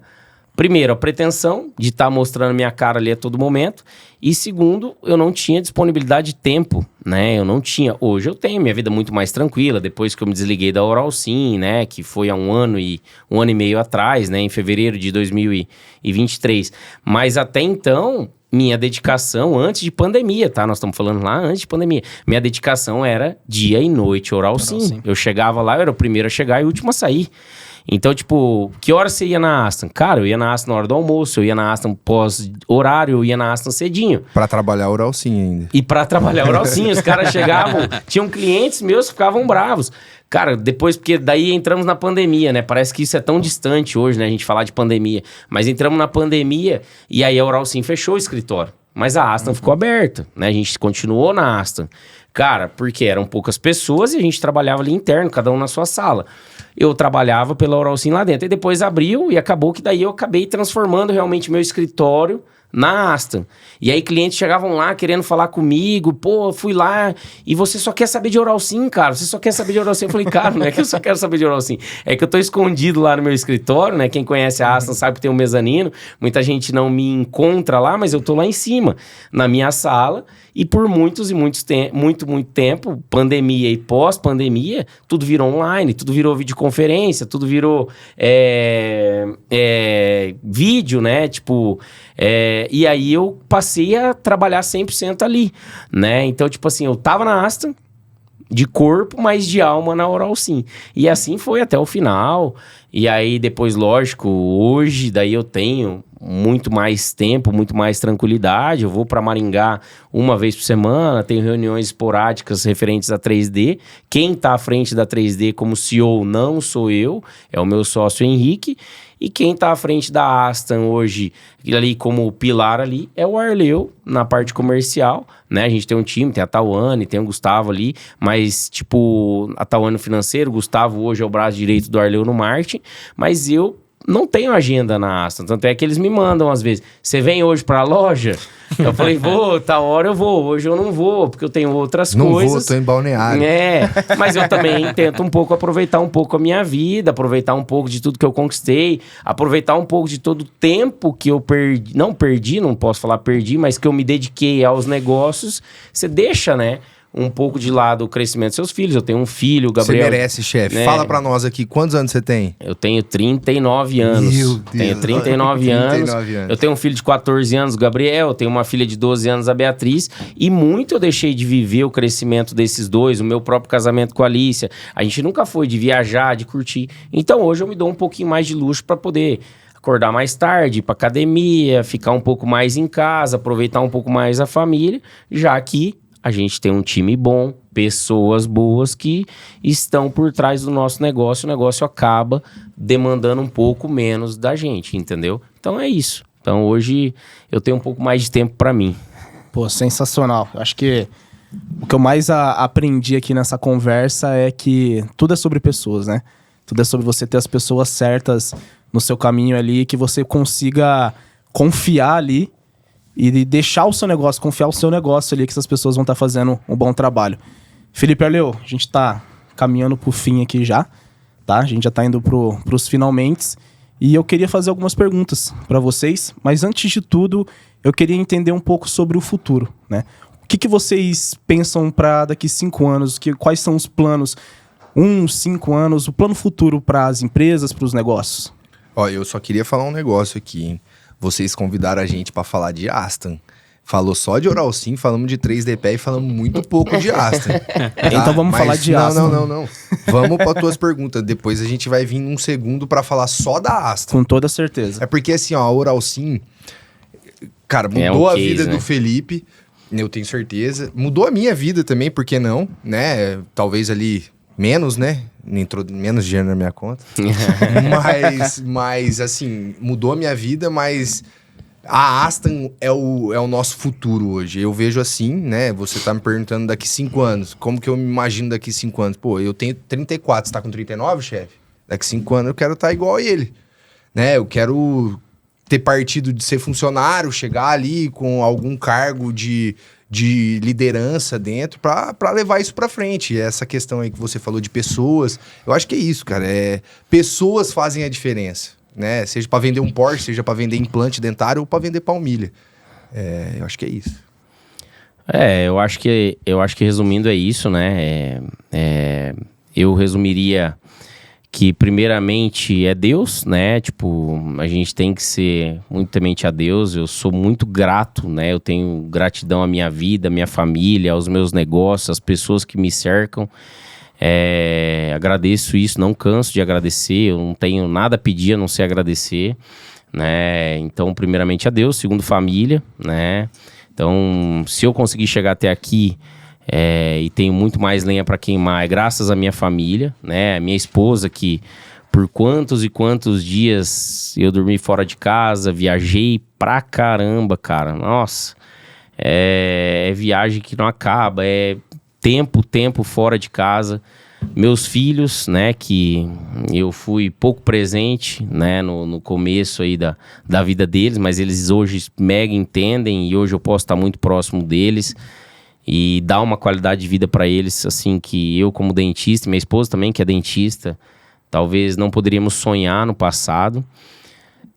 primeiro, a pretensão de estar mostrando minha cara ali a todo momento, e segundo, eu não tinha disponibilidade de tempo, né? Eu não tinha. Hoje eu tenho minha vida muito mais tranquila, depois que eu me desliguei da Oral Sim, né? Que foi há um ano e meio atrás, né? Em fevereiro de 2023. Mas até então... minha dedicação antes de pandemia, tá? Nós estamos falando lá antes de pandemia. Minha dedicação era dia e noite Oral Sim. Eu chegava lá, eu era o primeiro a chegar e o último a sair. Então, tipo, que hora você ia na Aston? Cara, eu ia na Aston na hora do almoço, eu ia na Aston pós-horário, eu ia na Aston cedinho. Pra trabalhar Oral Sim ainda. E pra trabalhar Oral Sim, os caras chegavam, tinham clientes meus que ficavam bravos. Cara, depois, porque daí entramos na pandemia, né? Parece que isso é tão distante hoje, né? A gente falar de pandemia. Mas entramos na pandemia e aí a Oral Sim fechou o escritório. Mas a Aston ficou aberta, né? A gente continuou na Aston. Cara, porque eram poucas pessoas e a gente trabalhava ali interno, cada um na sua sala. Eu trabalhava pela Oral Sim lá dentro. E depois abriu e acabou que daí eu acabei transformando realmente meu escritório na Aston. E aí clientes chegavam lá querendo falar comigo, pô, fui lá e você só quer saber de Oral Sim, cara, você só quer saber de Oral Sim. Eu falei, cara, não é que eu só quero saber de Oral Sim, é que eu tô escondido lá no meu escritório, né? Quem conhece a Aston sabe que tem um mezanino, muita gente não me encontra lá, mas eu tô lá em cima, na minha sala, e por muito tempo, pandemia e pós-pandemia, tudo virou online, tudo virou videoconferência, tudo virou vídeo, né? Tipo, e aí eu passei a trabalhar 100% ali, né? Então, tipo assim, eu tava na Aston de corpo, mas de alma na Oral Sim. E assim foi até o final. E aí depois, lógico, hoje daí eu tenho muito mais tempo, muito mais tranquilidade. Eu vou para Maringá uma vez por semana, tenho reuniões esporádicas referentes a 3D. Quem tá à frente da 3D como CEO não sou eu, é o meu sócio Henrique. E quem tá à frente da Aston hoje, ali como pilar ali, é o Arleu, na parte comercial, né? A gente tem um time, tem a Tawane, tem o Gustavo ali, mas, tipo, a Tawane financeiro, o Gustavo hoje é o braço direito do Arleu no marketing, mas eu não tenho agenda na Aston, tanto é que eles me mandam às vezes, você vem hoje pra loja? Eu falei, vou, tal hora eu vou, hoje eu não vou, porque eu tenho outras coisas. Não vou, tô em Balneário. Mas eu também tento um pouco aproveitar um pouco a minha vida, aproveitar um pouco de tudo que eu conquistei, aproveitar um pouco de todo o tempo que eu perdi, não posso falar perdi, mas que eu me dediquei aos negócios. Você deixa, né? Um pouco de lado o crescimento dos seus filhos. Eu tenho um filho, o Gabriel. Você merece, chefe. Fala pra nós aqui, quantos anos você tem? Eu tenho 39 anos. Meu Deus. Tenho 39 anos. Eu tenho um filho de 14 anos, o Gabriel. Eu tenho uma filha de 12 anos, a Beatriz. E muito eu deixei de viver o crescimento desses dois, o meu próprio casamento com a Alicia. A gente nunca foi de viajar, de curtir. Então hoje eu me dou um pouquinho mais de luxo pra poder acordar mais tarde, ir pra academia, ficar um pouco mais em casa, aproveitar um pouco mais a família, já que a gente tem um time bom, pessoas boas que estão por trás do nosso negócio. O negócio acaba demandando um pouco menos da gente, entendeu? Então é isso. Então hoje eu tenho um pouco mais de tempo pra mim. Pô, sensacional. Eu acho que o que eu mais aprendi aqui nessa conversa é que tudo é sobre pessoas, né? Tudo é sobre você ter as pessoas certas no seu caminho ali, que você consiga confiar ali e deixar o seu negócio, confiar o seu negócio ali, que essas pessoas vão estar fazendo um bom trabalho. Felipe Arleu, a gente tá caminhando pro fim aqui já, tá? A gente já tá indo pros finalmente. E eu queria fazer algumas perguntas para vocês, mas antes de tudo, eu queria entender um pouco sobre o futuro, né? O que vocês pensam para daqui 5 anos? Quais são os planos, 5 anos, o plano futuro para as empresas, para os negócios? Ó, eu só queria falar um negócio aqui, hein? Vocês convidaram a gente pra falar de Aston. Falou só de Oral Sim, falamos de 3D Pé e falamos muito pouco de Aston. Tá? Então vamos falar de Aston. Não. Vamos para tuas perguntas. Depois a gente vai vir num segundo pra falar só da Aston. Com toda certeza. É porque assim, ó, a Oral Sim, cara, mudou a vida do Felipe, eu tenho certeza. Mudou a minha vida também, por que não? Né? Talvez ali menos, né? Entrou menos dinheiro na minha conta. mas, assim, mudou a minha vida, mas a Aston é o nosso futuro hoje. Eu vejo assim, né? Você tá me perguntando daqui 5 anos. Como que eu me imagino daqui 5 anos? Pô, eu tenho 34. Você tá com 39, chefe? Daqui 5 anos eu quero estar igual a ele. Né? Eu quero ter partido de ser funcionário, chegar ali com algum cargo de liderança dentro para levar isso para frente. E essa questão aí que você falou de pessoas, eu acho que é isso, cara. Pessoas fazem a diferença, né? Seja para vender um Porsche, seja para vender implante dentário ou para vender palmilha. Eu acho que é isso. Eu acho que resumindo é isso, né? Eu resumiria que primeiramente é Deus, né? Tipo, a gente tem que ser muito temente a Deus. Eu sou muito grato, né? Eu tenho gratidão à minha vida, à minha família, aos meus negócios, às pessoas que me cercam. Agradeço isso, não canso de agradecer. Eu não tenho nada a pedir a não ser agradecer, né? Então, primeiramente a Deus, segundo família, né? Então, se eu conseguir chegar até aqui e tenho muito mais lenha para queimar, é graças à minha família, né? A minha esposa, que por quantos e quantos dias eu dormi fora de casa, viajei pra caramba, cara. Nossa, é viagem que não acaba, é tempo fora de casa. Meus filhos, né, que eu fui pouco presente, né, no começo aí da vida deles, mas eles hoje mega entendem e hoje eu posso estar muito próximo deles e dar uma qualidade de vida para eles, assim, que eu como dentista, minha esposa também que é dentista, talvez não poderíamos sonhar no passado,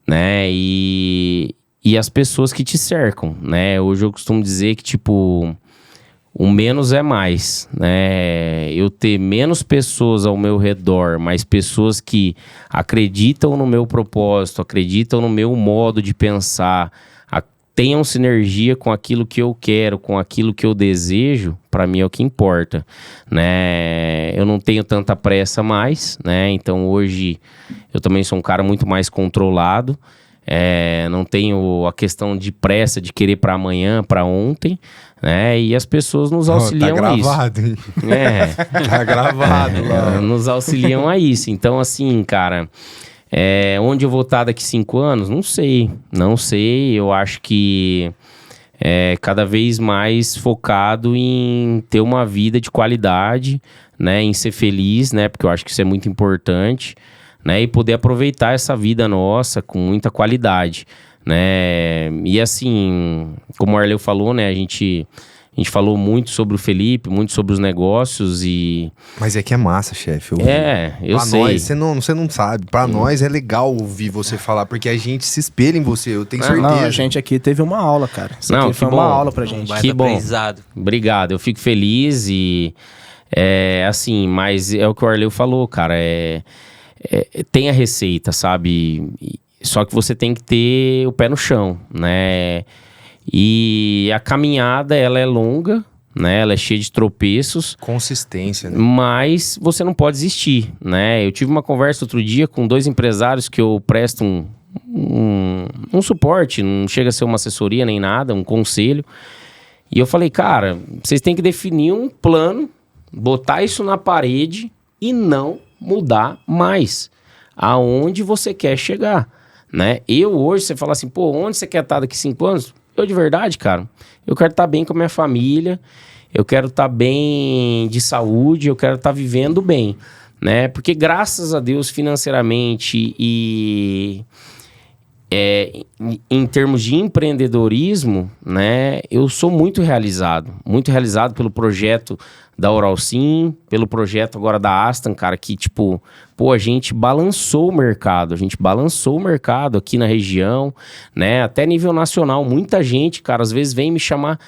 né, e as pessoas que te cercam, né, hoje eu costumo dizer que, tipo, o menos é mais, né? Eu ter menos pessoas ao meu redor, mas pessoas que acreditam no meu propósito, acreditam no meu modo de pensar, tenham sinergia com aquilo que eu quero, com aquilo que eu desejo, para mim é o que importa, né? Eu não tenho tanta pressa mais, né? Então hoje eu também sou um cara muito mais controlado. Não tenho a questão de pressa de querer para amanhã, para ontem, né? E as pessoas nos auxiliam tá a isso. Gravado, hein? Tá gravado lá. Nos auxiliam a isso. Então, assim, cara, onde eu vou estar daqui 5 anos? Não sei. Eu acho que cada vez mais focado em ter uma vida de qualidade, né? Em ser feliz, né? Porque eu acho que isso é muito importante. Né, e poder aproveitar essa vida nossa com muita qualidade, né? E assim, como o Arleu falou, né? A gente falou muito sobre o Felipe, muito sobre os negócios e... Mas é que é massa, chefe. Eu pra sei. Nós, você não sabe. Pra nós é legal ouvir você falar, porque a gente se espelha em você, eu tenho certeza. Não, a gente aqui teve uma aula, cara. Isso não, aqui foi uma aula pra gente. Que bom. Obrigado, eu fico feliz e... assim, mas é o que o Arleu falou, cara, tem a receita, sabe? Só que você tem que ter o pé no chão, né? E a caminhada, ela é longa, né? Ela é cheia de tropeços. Consistência, né? Mas você não pode desistir, né? Eu tive uma conversa outro dia com 2 empresários que eu presto um suporte, não chega a ser uma assessoria nem nada, um conselho. E eu falei, cara, vocês têm que definir um plano, botar isso na parede e não mudar mais aonde você quer chegar, né? Eu hoje, você fala assim, pô, onde você quer estar daqui 5 anos? Eu de verdade, cara, eu quero estar bem com a minha família, eu quero estar bem de saúde, eu quero estar vivendo bem, né? Porque graças a Deus financeiramente e em termos de empreendedorismo, né, eu sou muito realizado pelo projeto da Oralsim, pelo projeto agora da Astan, cara, que tipo, pô, a gente balançou o mercado aqui na região, né, até nível nacional, muita gente, cara, às vezes vem me chamar,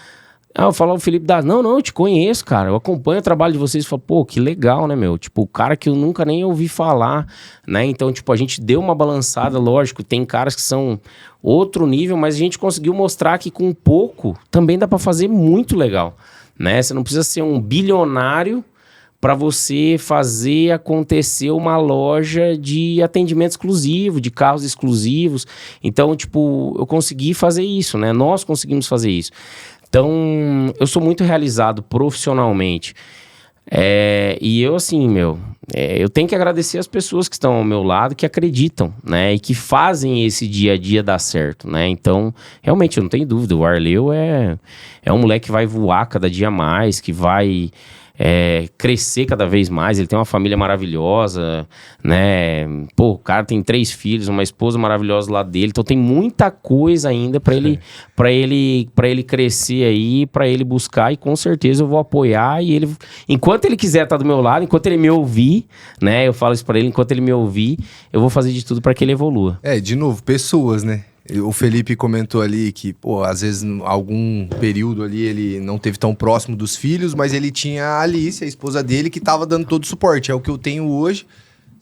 eu falo, o Felipe dá, não, eu te conheço, cara, eu acompanho o trabalho de vocês, e falo, pô, que legal, né, meu, tipo, o cara que eu nunca nem ouvi falar, né, então, tipo, a gente deu uma balançada, lógico, tem caras que são outro nível, mas a gente conseguiu mostrar que com pouco também dá pra fazer muito legal, né, você não precisa ser um bilionário para você fazer acontecer uma loja de atendimento exclusivo, de carros exclusivos, então, tipo, eu consegui fazer isso, né, nós conseguimos fazer isso. Então, eu sou muito realizado profissionalmente. E eu, assim, eu tenho que agradecer as pessoas que estão ao meu lado, que acreditam, né? E que fazem esse dia a dia dar certo, né? Então, realmente, eu não tenho dúvida. O Arleu é um moleque que vai voar cada dia mais, que vai... crescer cada vez mais, ele tem uma família maravilhosa, né, pô, o cara tem 3 filhos, uma esposa maravilhosa lá dele, então tem muita coisa ainda para ele crescer aí, para ele buscar, e com certeza eu vou apoiar, e ele, enquanto ele quiser estar do meu lado, enquanto ele me ouvir, né, eu falo isso para ele, enquanto ele me ouvir, eu vou fazer de tudo para que ele evolua. De novo, pessoas, né? O Felipe comentou ali que, pô, às vezes, algum período ali, ele não teve tão próximo dos filhos, mas ele tinha a Alice, a esposa dele, que tava dando todo o suporte. É o que eu tenho hoje.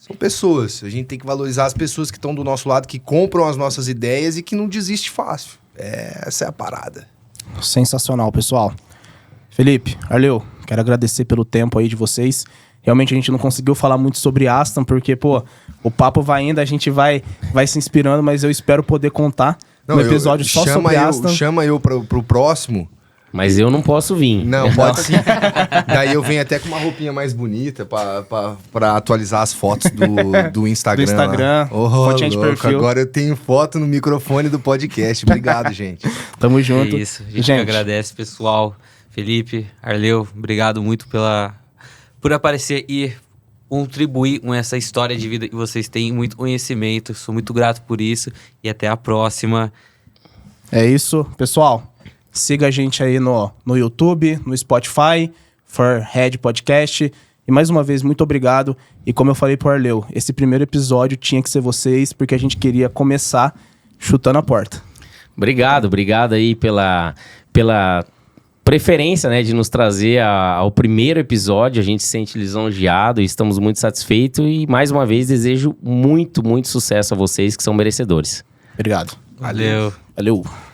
São pessoas. A gente tem que valorizar as pessoas que estão do nosso lado, que compram as nossas ideias e que não desiste fácil. Essa é a parada. Sensacional, pessoal. Felipe, Arleu, quero agradecer pelo tempo aí de vocês. Realmente a gente não conseguiu falar muito sobre Aston, porque, pô, o papo vai indo, a gente vai se inspirando, mas eu espero poder contar um episódio só sobre Aston. Chama eu pro próximo. Mas eu não posso vir. Não, pode sim. Daí eu venho até com uma roupinha mais bonita pra atualizar as fotos do Instagram. Do Instagram, fotinha de perfil. Agora eu tenho foto no microfone do podcast. Obrigado, gente. Tamo junto. É isso. A gente agradece, pessoal. Felipe, Arleu, obrigado muito por aparecer e contribuir com essa história de vida que vocês têm. Muito conhecimento. Sou muito grato por isso. E até a próxima. É isso, pessoal. Siga a gente aí no YouTube, no Spotify, For Head Podcast. E mais uma vez, muito obrigado. E como eu falei pro Arleu, esse primeiro episódio tinha que ser vocês, porque a gente queria começar chutando a porta. Obrigado aí pela preferência, né, de nos trazer ao primeiro episódio. A gente se sente lisonjeado e estamos muito satisfeitos. E mais uma vez, desejo muito, muito sucesso a vocês que são merecedores. Obrigado. Valeu. Valeu.